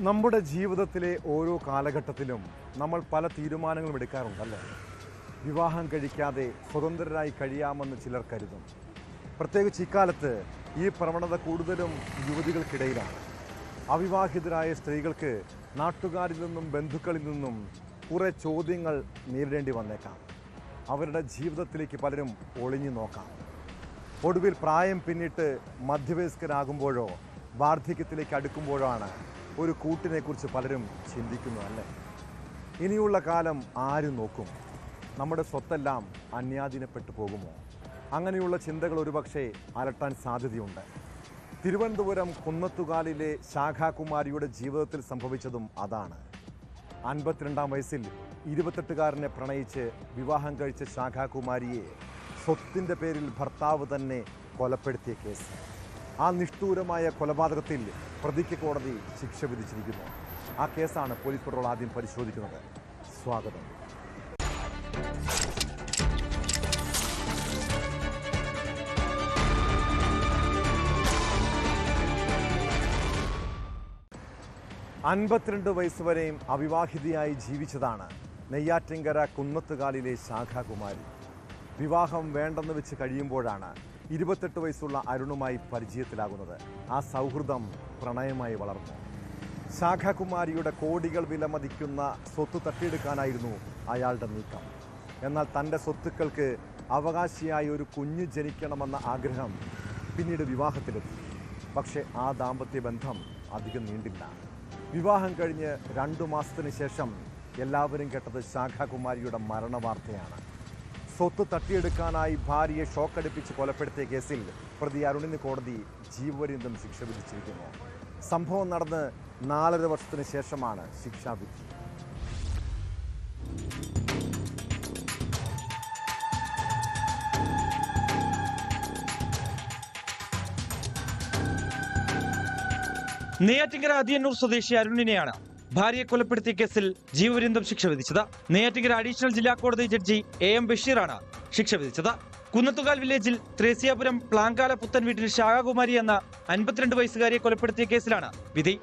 നമ്മുടെ ജീവിതത്തിലെ ഓരോ കാലഘട്ടത്തിലും നമ്മൾ പല തീരുമാനങ്ങളും എടുക്കാറുണ്ടല്ലേ. വിവാഹം കഴിക്കാതെ സ്വതന്ത്രരായി കഴിയാമെന്ന് ചിലർ കരുതും. പ്രത്യേകിച്ച് ഇക്കാലത്ത് ഈ പ്രവണത കൂടുതലും യുവതികൾക്കിടയിലാണ്. അവിവാഹിതരായ സ്ത്രീകൾക്ക് നാട്ടുകാരിൽ നിന്നും ബന്ധുക്കളിൽ നിന്നും കുറേ ചോദ്യങ്ങൾ നേരിടേണ്ടി വന്നേക്കാം. അവരുടെ ജീവിതത്തിലേക്ക് പലരും ഒളിഞ്ഞു നോക്കാം. ഒടുവിൽ പ്രായം പിന്നിട്ട് മധ്യവയസ്കരാകുമ്പോഴോ വാർദ്ധക്യത്തിലേക്ക് അടുക്കുമ്പോഴോ ആണ് ഒരു കൂട്ടിനെക്കുറിച്ച് പലരും ചിന്തിക്കുന്നു അല്ലേ. ഇനിയുള്ള കാലം ആര് നോക്കും? നമ്മുടെ സ്വത്തെല്ലാം അന്യാധീനപ്പെട്ടു പോകുമോ? അങ്ങനെയുള്ള ചിന്തകൾ ഒരുപക്ഷെ അലട്ടാൻ സാധ്യതയുണ്ട്. തിരുവനന്തപുരം കുന്നത്തുകാലിലെ ശാഖാകുമാരിയുടെ ജീവിതത്തിൽ സംഭവിച്ചതും അതാണ്. 52-ാം വയസ്സിൽ 28-കാരനെ പ്രണയിച്ച് വിവാഹം കഴിച്ച ശാഖാകുമാരിയെ സ്വത്തിൻ്റെ പേരിൽ ഭർത്താവ് തന്നെ കൊലപ്പെടുത്തിയ കേസ്. ആ നിഷ്ഠൂരമായ കൊലപാതകത്തിൽ പ്രതിക്ക് കോടതി ശിക്ഷ വിധിച്ചിരിക്കുന്നു. ആ കേസാണ് പോലീസ് പട്രോൾ ആദ്യം പരിശോധിക്കുന്നത്. സ്വാഗതം. അൻപത്തിരണ്ട് വയസ്സ് വരെയും അവിവാഹിതയായി ജീവിച്ചതാണ് നെയ്യാറ്റിൻകര കുന്നത്തുകാലിലെ ശാഖാകുമാരി. വിവാഹം വേണ്ടെന്ന് വെച്ച് കഴിയുമ്പോഴാണ് 28 വയസ്സുള്ള അരുണുമായി പരിചയത്തിലാകുന്നത്. ആ സൗഹൃദം പ്രണയമായി വളർന്നു. ശാഖാകുമാരിയുടെ കോടികൾ വിലമതിക്കുന്ന സ്വത്ത് തട്ടിയെടുക്കാനായിരുന്നു അയാളുടെ നീക്കം. എന്നാൽ തൻ്റെ സ്വത്തുക്കൾക്ക് അവകാശിയായി ഒരു കുഞ്ഞ് ജനിക്കണമെന്ന ആഗ്രഹം പിന്നീട് വിവാഹത്തിലെത്തി. പക്ഷേ ആ ദാമ്പത്യ ബന്ധം അധികം നീണ്ടില്ല. വിവാഹം കഴിഞ്ഞ് 2 മാസത്തിന് ശേഷം എല്ലാവരും കേട്ടത് ശാഖാകുമാരിയുടെ മരണവാർത്തയാണ്. സ്വത്ത് തട്ടിയെടുക്കാനായി ഭാര്യയെ ഷോക്കടിപ്പിച്ച് കൊലപ്പെടുത്തിയ കേസിൽ പ്രതി അരുണിന് കോടതി ജീവപര്യന്തം ശിക്ഷ വിധിച്ചിരിക്കുന്നു. സംഭവം നടന്ന് 4.5 വർഷത്തിന് ശേഷമാണ് ശിക്ഷാവിധി. നെയ്യാറ്റിൻകര അതിയന്നൂർ സ്വദേശി അരുണിനെയാണ് ഭാര്യയെ കൊലപ്പെടുത്തിയ കേസിൽ ജീവപര്യന്തം ശിക്ഷ വിധിച്ചത്. നെയ്യാറ്റിൻകര അഡീഷണൽ ജില്ലാ കോടതി ജഡ്ജി AM ബഷീറാണ് ശിക്ഷ വിധിച്ചത്. കുന്നത്തുകാൽ വില്ലേജിൽ ത്രേസ്യാപുരം പ്ലാങ്കാല പുത്തൻ വീട്ടിൽ ശാഖാകുമാരി എന്ന 52 വയസ്സുകാരിയെ കൊലപ്പെടുത്തിയ കേസിലാണ് വിധി.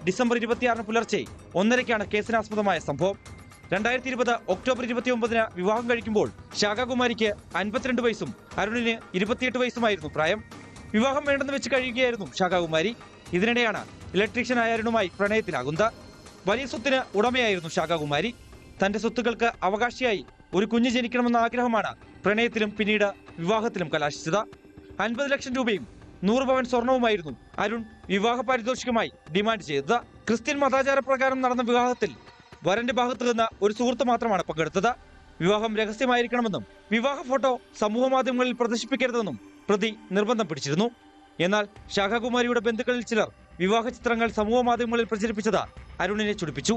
ഡിസംബർ 26 പുലർച്ചെ 1:30-ക്കാണ് കേസിനാസ്പദമായ സംഭവം. 2020 ഒക്ടോബർ 29-ന് വിവാഹം കഴിക്കുമ്പോൾ ശാഖാകുമാരിക്ക് 52 വയസ്സും അരുണിന് 28 വയസ്സുമായിരുന്നു പ്രായം. വിവാഹം വേണ്ടെന്ന് വെച്ച് കഴിയുകയായിരുന്നു ശാഖാകുമാരി. ഇതിനിടെയാണ് ഇലക്ട്രീഷ്യനായ അരുണുമായി പ്രണയത്തിലാകുന്നത്. വലിയ സ്വത്തിന് ഉടമയായിരുന്നു ശാഖാകുമാരി. തന്റെ സ്വത്തുക്കൾക്ക് അവകാശിയായി ഒരു കുഞ്ഞ് ജനിക്കണമെന്ന ആഗ്രഹമാണ് പ്രണയത്തിലും പിന്നീട് വിവാഹത്തിലും കലാശിച്ചത്. 50 ലക്ഷം രൂപയും 100 പവൻ സ്വർണവുമായിരുന്നു അരുൺ വിവാഹ പാരിതോഷികമായി ഡിമാൻഡ് ചെയ്തത്. ക്രിസ്ത്യൻ മതാചാരപ്രകാരം നടന്ന വിവാഹത്തിൽ വരന്റെ ഭാഗത്ത് നിന്ന് ഒരു സുഹൃത്ത് മാത്രമാണ് പങ്കെടുത്തത്. വിവാഹം രഹസ്യമായിരിക്കണമെന്നും വിവാഹ ഫോട്ടോ സമൂഹ മാധ്യമങ്ങളിൽ പ്രദർശിപ്പിക്കരുതെന്നും പ്രതി നിർബന്ധം പിടിച്ചിരുന്നു. എന്നാൽ ശാഖാകുമാരിയുടെ ബന്ധുക്കളിൽ ചിലർ വിവാഹ ചിത്രങ്ങൾ സമൂഹ മാധ്യമങ്ങളിൽ പ്രചരിപ്പിച്ചത് അരുണിനെ ചൊടിപ്പിച്ചു.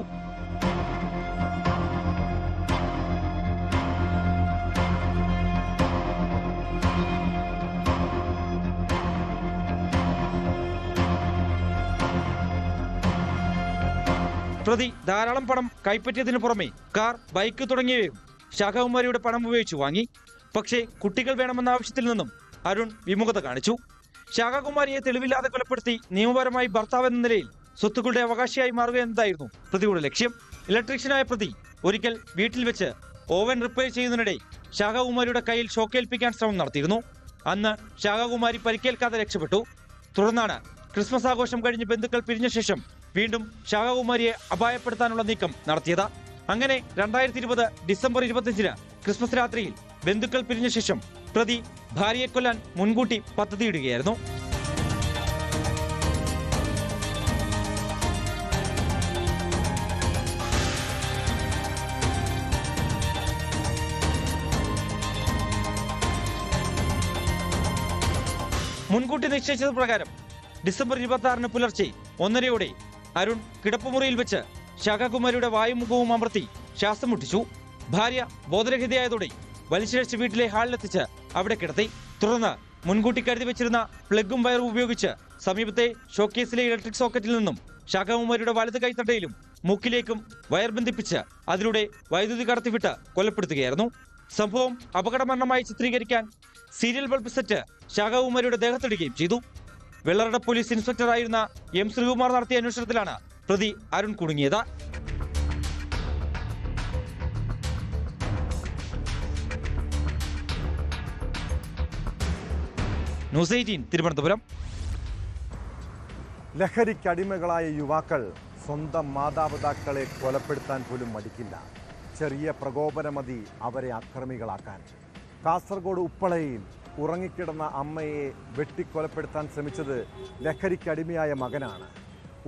പ്രതി ധാരാളം പണം കൈപ്പറ്റിയതിനു പുറമെ കാർ, ബൈക്ക് തുടങ്ങിയവയും ശാഖാകുമാരിയുടെ പണം ഉപയോഗിച്ച് വാങ്ങി. പക്ഷേ കുട്ടികൾ വേണമെന്ന ആവശ്യത്തിൽ നിന്നും അരുൺ വിമുഖത കാണിച്ചു. ശാഖാകുമാരിയെ തെളിവില്ലാതെ കൊലപ്പെടുത്തി നിയമപരമായി ഭർത്താവ് എന്ന നിലയിൽ സ്വത്തുക്കളുടെ അവകാശിയായി മാറുക എന്നതായിരുന്നു പ്രതിയുടെ ലക്ഷ്യം. ഇലക്ട്രീഷ്യനായ പ്രതി ഒരിക്കൽ വീട്ടിൽ വെച്ച് ഓവൻ റിപ്പയർ ചെയ്യുന്നതിനിടെ ശാഖാകുമാരിയുടെ കയ്യിൽ ഷോക്കേൽപ്പിക്കാൻ ശ്രമം നടത്തിയിരുന്നു. അന്ന് ശാഖാകുമാരി പരിക്കേൽക്കാതെ രക്ഷപ്പെട്ടു. തുടർന്നാണ് ക്രിസ്മസ് ആഘോഷം കഴിഞ്ഞ് ബന്ധുക്കൾ പിരിഞ്ഞ ശേഷം വീണ്ടും ശാഖാകുമാരിയെ അപായപ്പെടുത്താനുള്ള നീക്കം നടത്തിയത്. അങ്ങനെ 2020 ഡിസംബർ 25-ന് ക്രിസ്മസ് രാത്രിയിൽ ബന്ധുക്കൾ പിരിഞ്ഞ ശേഷം പ്രതി ഭാര്യയെ കൊല്ലാൻ മുൻകൂട്ടി പദ്ധതിയിടുകയായിരുന്നു. മുൻകൂട്ടി നിശ്ചയിച്ചത് പ്രകാരം ഡിസംബർ 26-ന് പുലർച്ചെ 1:30-ഓടെ അരുൺ കിടപ്പുമുറിയിൽ വെച്ച് ശാഖാകുമാരിയുടെ വായും മുഖവും അമർത്തി ശ്വാസം മുട്ടിച്ചു. ഭാര്യ ബോധരഹിതയായതോടെ വലിച്ചിഴച്ച് വീട്ടിലെ ഹാളിലെത്തിച്ച് അവിടെ കിടത്തി. തുടർന്ന് മുൻകൂട്ടി കരുതി വെച്ചിരുന്ന പ്ലഗും വയറും ഉപയോഗിച്ച് സമീപത്തെ ഷോക്കേസിലെ ഇലക്ട്രിക് സോക്കറ്റിൽ നിന്നും ശാഖാകുമാരിയുടെ വലത് കൈത്തണ്ടയിലും മൂക്കിലേക്കും വയർ ബന്ധിപ്പിച്ച് അതിലൂടെ വൈദ്യുതി കടത്തിവിട്ട് കൊലപ്പെടുത്തുകയായിരുന്നു. സംഭവം അപകടമരണമായി ചിത്രീകരിക്കാൻ സീരിയൽ ബൾബ് സെറ്റ് ശാഖാകുമാരിയുടെ ദേഹത്തിടുകയും ചെയ്തു. വെള്ളറട പോലീസ് ഇൻസ്പെക്ടറായിരുന്ന എം ശ്രീകുമാർ നടത്തിയ അന്വേഷണത്തിലാണ് പ്രതി അരുൺ കുടുങ്ങിയത്. ന്യൂസ് 18 തിരുവനന്തപുരം. ലഹരിക്കടിമകളായ യുവാക്കൾ സ്വന്തം മാതാപിതാക്കളെ കൊലപ്പെടുത്താൻ പോലും മടിക്കില്ല. ചെറിയ പ്രകോപനമതി അവരെ അക്രമികളാക്കാൻ. കാസർഗോഡ് ഉപ്പളയിൽ ഉറങ്ങിക്കിടന്ന അമ്മയെ വെട്ടിക്കൊലപ്പെടുത്താൻ ശ്രമിച്ചത് ലഹരിക്കടിമയായ മകനാണ്.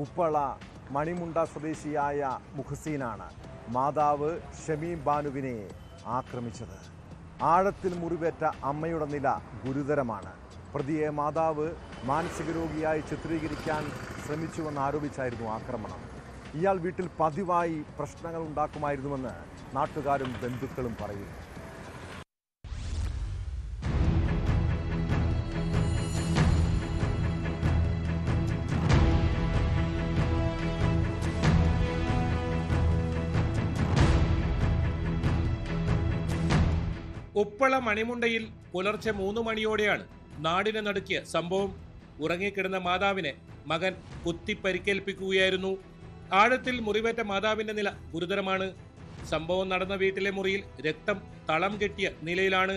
ഉപ്പള മണിമുണ്ട സ്വദേശിയായ മുഹസീനാണ് മാതാവ് ഷമീം ബാനുവിനെ ആക്രമിച്ചത്. ആഴത്തിൽ മുറിവേറ്റ അമ്മയുടെ നില ഗുരുതരമാണ്. പ്രതിയെ മാതാവ് മാനസിക രോഗിയായി ചിത്രീകരിക്കാൻ ശ്രമിച്ചുവെന്നാരോപിച്ചായിരുന്നു ആക്രമണം. ഇയാൾ വീട്ടിൽ പതിവായി പ്രശ്നങ്ങൾ ഉണ്ടാക്കുമായിരുന്നുവെന്ന് നാട്ടുകാരും ബന്ധുക്കളും പറയുന്നു. ഉപ്പള മണിമുണ്ടയിൽ പുലർച്ചെ 3 മണിയോടെയാണ് നാടിനെ നടുക്കിയ സംഭവം. ഉറങ്ങിക്കിടന്ന മാതാവിനെ മകൻ കുത്തിപ്പരിക്കേൽപ്പിക്കുകയായിരുന്നു. ആഴത്തിൽ മുറിവേറ്റ മാതാവിന്റെ നില ഗുരുതരമാണ്. സംഭവം നടന്ന വീട്ടിലെ മുറിയിൽ രക്തം തളം കെട്ടിയ നിലയിലാണ്.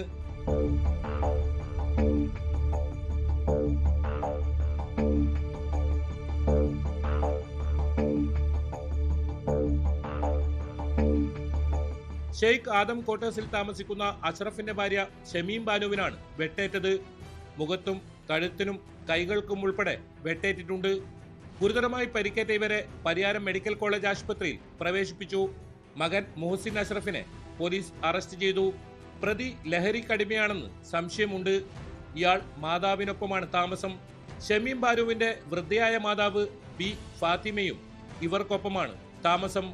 ഷെയ്ഖ് ആദം ക്വാർട്ടേഴ്സിൽ താമസിക്കുന്ന അഷ്റഫിന്റെ ഭാര്യ ഷമീം ബാനുവിനാണ് വെട്ടേറ്റത്. മുഖത്തും കഴുത്തിനും കൈകൾക്കും ഉൾപ്പെടെ വെട്ടേറ്റിട്ടുണ്ട്. ഗുരുതരമായി പരിക്കേറ്റ ഇവരെ പരിയാരം മെഡിക്കൽ കോളേജ് ആശുപത്രിയിൽ പ്രവേശിപ്പിച്ചു. മകൻ മുഹസിൻ അഷ്റഫിനെ പോലീസ് അറസ്റ്റ് ചെയ്തു. പ്രതി ലഹരിക്കടിമയാണെന്ന് സംശയമുണ്ട്. ഇയാൾ മാതാവിനൊപ്പമാണ് താമസം. ഷമീം ബാനുവിന്റെ വൃദ്ധയായ മാതാവ് ബി ഫാത്തിമയും ഇവർക്കൊപ്പമാണ് താമസം.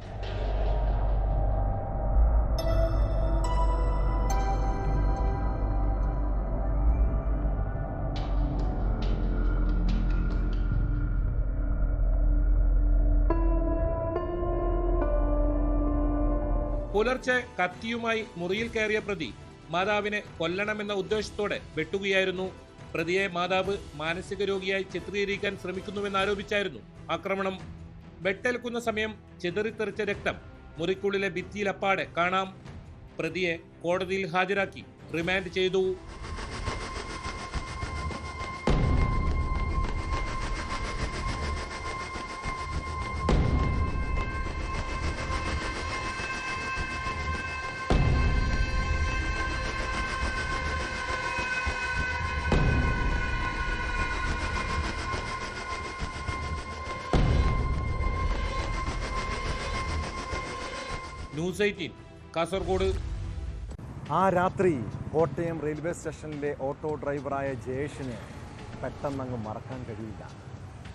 പുലർച്ചെ കത്തിയുമായി മുറിയിൽ കയറിയ പ്രതി മാതാവിനെ കൊല്ലണമെന്ന ഉദ്ദേശത്തോടെ വെട്ടുകയായിരുന്നു. പ്രതിയെ മാതാവ് മാനസിക രോഗിയായി ചിത്രീകരിക്കാൻ ശ്രമിക്കുന്നുവെന്നാരോപിച്ചായിരുന്നു ആക്രമണം. വെട്ടേൽക്കുന്ന സമയം ചിതറിത്തെറിച്ച രക്തം മുറിക്കുള്ളിലെ ഭിത്തിയിലപ്പാടെ കാണാം. പ്രതിയെ കോടതിയിൽ ഹാജരാക്കി റിമാൻഡ് ചെയ്തു. ന്യൂസ് 18 കാസർഗോഡ്. ആ രാത്രി കോട്ടയം റെയിൽവേ സ്റ്റേഷനിലെ ഓട്ടോ ഡ്രൈവറായ ജയേഷിന് പെട്ടെന്നങ്ങ് മറക്കാൻ കഴിയില്ല.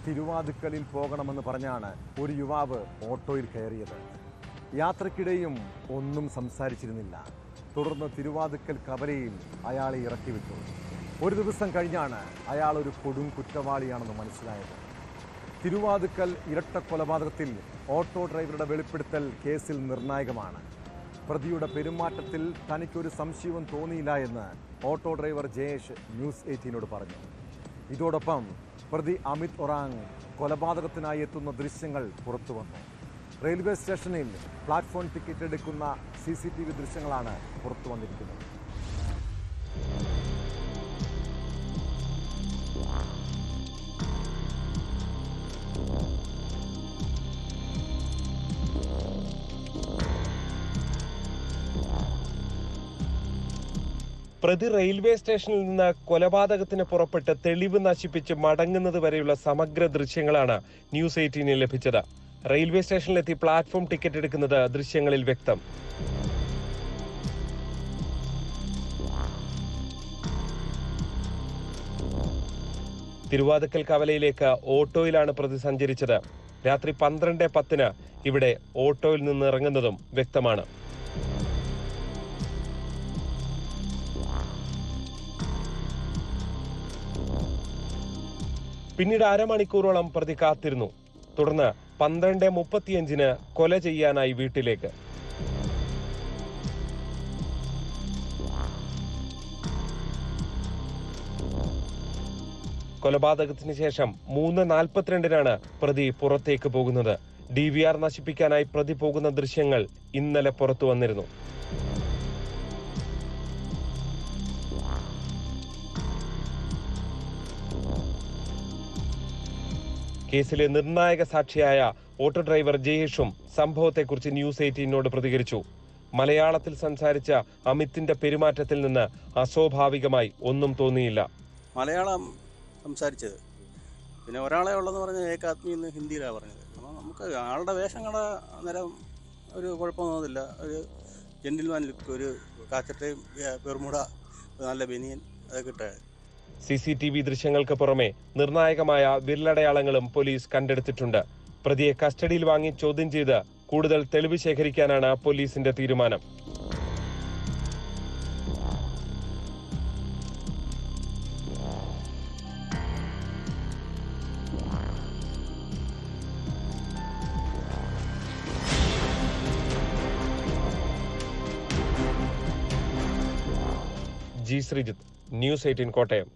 തിരുവാതുക്കലിൽ പോകണമെന്ന് പറഞ്ഞാണ് ഒരു യുവാവ് ഓട്ടോയിൽ കയറിയത്. യാത്രക്കിടെയും ഒന്നും സംസാരിച്ചിരുന്നില്ല. തുടർന്ന് തിരുവാതുക്കൽ കവലയിൽ അയാളെ ഇറക്കിവിട്ടു. ഒരു ദിവസം കഴിഞ്ഞാണ് അയാൾ ഒരു കൊടും കുറ്റവാളിയാണെന്ന് മനസ്സിലായത്. തിരുവാതുക്കൽ ഇരട്ട കൊലപാതകത്തിൽ ഓട്ടോ ഡ്രൈവറുടെ വെളിപ്പെടുത്തൽ കേസിൽ നിർണായകമാണ്. പ്രതിയുടെ പെരുമാറ്റത്തിൽ തനിക്കൊരു സംശയവും തോന്നിയില്ല എന്ന് ഓട്ടോ ഡ്രൈവർ ജയേഷ് ന്യൂസ് 18നോട് പറഞ്ഞു. ഇതോടൊപ്പം പ്രതി അമിത് ഒറാങ് കൊലപാതകത്തിനായി എത്തുന്ന ദൃശ്യങ്ങൾ പുറത്തു വന്നു. റെയിൽവേ സ്റ്റേഷനിൽ പ്ലാറ്റ്ഫോം ടിക്കറ്റ് എടുക്കുന്ന CCTV ദൃശ്യങ്ങളാണ് പുറത്തു വന്നിരിക്കുന്നത്. പ്രതി റെയിൽവേ സ്റ്റേഷനിൽ നിന്ന് കൊലപാതകത്തിന് പുറപ്പെട്ട് തെളിവ് നശിപ്പിച്ച് മടങ്ങുന്നത് വരെയുള്ള സമഗ്ര ദൃശ്യങ്ങളാണ് ന്യൂസ് 18 ലഭിച്ചത്. റെയിൽവേ സ്റ്റേഷനിലെത്തി പ്ലാറ്റ്ഫോം ടിക്കറ്റ് എടുക്കുന്നത് ദൃശ്യങ്ങളിൽ വ്യക്തം. തിരുവാതുക്കൽ കവലയിലേക്ക് ഓട്ടോയിലാണ് പ്രതി സഞ്ചരിച്ചത്. രാത്രി 12:10 ഇവിടെ ഓട്ടോയിൽ നിന്ന് ഇറങ്ങുന്നതും വ്യക്തമാണ്. പിന്നീട് അരമണിക്കൂറോളം പ്രതി കാത്തിരുന്നു. തുടർന്ന് 12:35 കൊല ചെയ്യാനായി വീട്ടിലേക്ക്. കൊലപാതകത്തിന് ശേഷം 3:42 പ്രതി പുറത്തേക്ക് പോകുന്നത്. DVR നശിപ്പിക്കാനായി പ്രതി പോകുന്ന ദൃശ്യങ്ങൾ ഇന്നലെ പുറത്തു വന്നിരുന്നു. കേസിലെ നിർണായക സാക്ഷിയായ ഓട്ടോ ഡ്രൈവർ ജയേഷും സംഭവത്തെക്കുറിച്ച് ന്യൂസ് 18 പ്രതികരിച്ചു. മലയാളത്തിൽ സംസാരിച്ച അമിത്തിന്റെ പെരുമാറ്റത്തിൽ നിന്ന് അസ്വാഭാവികമായി ഒന്നും തോന്നിയില്ല. മലയാളം സംസാരിച്ചത്, പിന്നെ ഒരാളെ ഉള്ളതെന്ന് പറഞ്ഞാൽ ഏകാത്മി എന്ന് ഹിന്ദിയിലാണ് പറഞ്ഞത്. അപ്പോൾ നമുക്ക് ആളുടെ വേഷം കണ്ട നേരം ഒരു കുഴപ്പമൊന്നും തോന്നില്ല. ഒരു ജെന്റിൽമാൻ ലുക്ക്, ഒരു കാച്ചട്ടയും പെർമുട, നല്ല ബനിയൻ, അതൊക്കെ ഇട്ടേ. CCTV ദൃശ്യങ്ങൾക്ക് പുറമെ നിർണായകമായ വിരലടയാളങ്ങളും പോലീസ് കണ്ടെടുത്തിട്ടുണ്ട്. പ്രതിയെ കസ്റ്റഡിയിൽ വാങ്ങി ചോദ്യം ചെയ്ത് കൂടുതൽ തെളിവ് ശേഖരിക്കാനാണ് പോലീസിന്റെ തീരുമാനം. G Sreejith, news 18 Kottayam.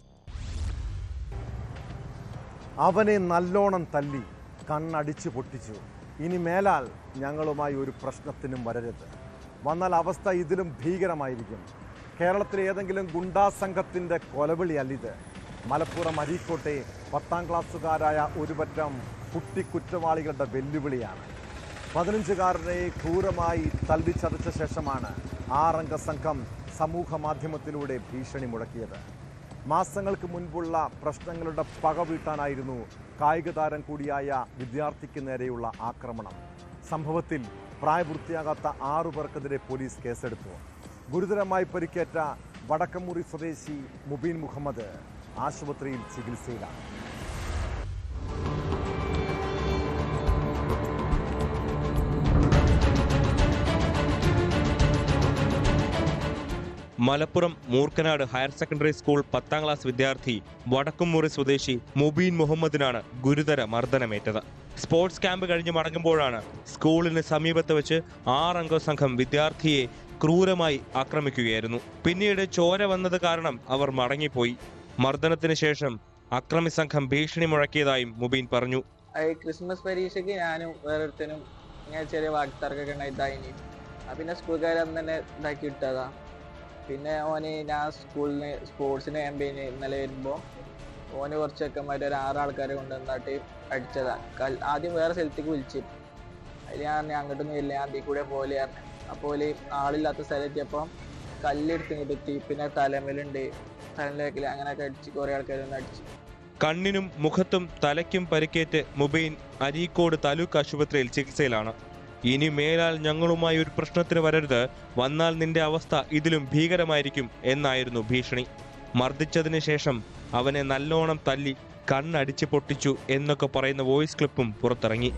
അവനെ നല്ലോണം തല്ലി, കണ്ണടിച്ചു പൊട്ടിച്ചു. ഇനി മേലാൽ ഞങ്ങളുമായി ഒരു പ്രശ്നത്തിനും വരരുത്. വന്നാൽ അവസ്ഥ ഇതിലും ഭീകരമായിരിക്കും. കേരളത്തിലെ ഏതെങ്കിലും ഗുണ്ടാ സംഘത്തിൻ്റെ കൊലവിളിയല്ലിത്. മലപ്പുറം അരീക്കോട്ടെ 10ാം ക്ലാസ്സുകാരായ ഒരു പറ്റം കുട്ടിക്കുറ്റവാളികളുടെ വെല്ലുവിളിയാണ്. 15-കാരനെ ക്രൂരമായി തല്ലിച്ചതച്ച ശേഷമാണ് 6-അംഗ സംഘം സമൂഹ മാധ്യമത്തിലൂടെ ഭീഷണി മുഴക്കിയത്. മാസങ്ങൾക്ക് മുൻപുള്ള പ്രശ്നങ്ങളുടെ പക വീട്ടാനായിരുന്നു കായിക താരം കൂടിയായ വിദ്യാർത്ഥിക്ക് നേരെയുള്ള ആക്രമണം. സംഭവത്തിൽ പ്രായപൂർത്തിയാകാത്ത 6 പേർക്കെതിരെ പോലീസ് കേസെടുത്തു. ഗുരുതരമായി പരിക്കേറ്റ വടക്കമുറി സ്വദേശി മുബീൻ മുഹമ്മദ് ആശുപത്രിയിൽ ചികിത്സയിലാണ്. Malappuram Moorkanad higher secondary school 10ാം ക്ലാസ് വിദ്യാർത്ഥി വടക്കുംമുറി സ്വദേശി മുബീൻ മുഹമ്മദിനാണ് ഗുരുതര മർദ്ദനമേറ്റത്. സ്പോർട്സ് ക്യാമ്പ് കഴിഞ്ഞ് മടങ്ങുമ്പോഴാണ് സ്കൂളിന് സമീപത്ത് വെച്ച് 6-അംഗ സംഘം വിദ്യാർത്ഥിയെ ക്രൂരമായി ആക്രമിക്കുകയായിരുന്നു. പിന്നീട് ചോര വന്നത് കാരണം അവർ മടങ്ങിപ്പോയി. മർദ്ദനത്തിന് ശേഷം അക്രമി സംഘം ഭീഷണി മുഴക്കിയതായും മുബീൻ പറഞ്ഞു. ക്രിസ്മസ് പരീക്ഷയ്ക്ക് ഞാനും വേറൊരുത്തനും ഇങ്ങനെ ചെറിയ വാക്തർക്കൊക്കെ ഉണ്ടായിട്ടായിനി. പിന്നെ സ്കൂളുകാർ അന്ന് തന്നെ ഇതാക്കി ഇട്ടതാ. പിന്നെ ഞാൻ സ്കൂളിന് സ്പോർട്സിന് ക്യാമ്പയിന് ഇന്നലെ വരുമ്പോൾ കുറച്ച് ചെക്കന്മാർ ഒരു 6 ആൾക്കാരെ കൊണ്ടുവന്നിട്ട് അടിച്ചതാ. ആദ്യം വേറെ സ്ഥലത്തേക്ക് വിളിച്ചു. അതിൽ ഞാൻ അങ്ങോട്ടൊന്നും ഇല്ല, ഞാൻ അതിൽ കൂടെ പോലെ പറഞ്ഞു. അപ്പോൾ ആളില്ലാത്ത സ്ഥലത്തെത്തിയപ്പോൾ കല്ലെടുത്ത് കിട്ടി. പിന്നെ തലമേലുണ്ട്, തലയിലേക്കില്ല, അങ്ങനെയൊക്കെ അടിച്ച് കുറേ ആൾക്കാരൊന്നും അടിച്ചു. കണ്ണിനും മുഖത്തും തലയ്ക്കും പരിക്കേറ്റ് മുബീൻ അരീക്കോട് താലൂക്ക് ആശുപത്രിയിൽ ചികിത്സയിലാണ്. ഇനി മേലാൽ ഞങ്ങളുമായി ഒരു പ്രശ്നത്തിന് വരരുത്, വന്നാൽ നിന്റെ അവസ്ഥ ഇതിലും ഭീകരമായിരിക്കും എന്നായിരുന്നു ഭീഷണി. മർദ്ദിച്ചതിന് ശേഷം അവനെ നല്ലോണം തല്ലി, കണ്ണടിച്ച് പൊട്ടിച്ചു എന്നൊക്കെ പറയുന്ന വോയിസ് ക്ലിപ്പും പുറത്തിറങ്ങി.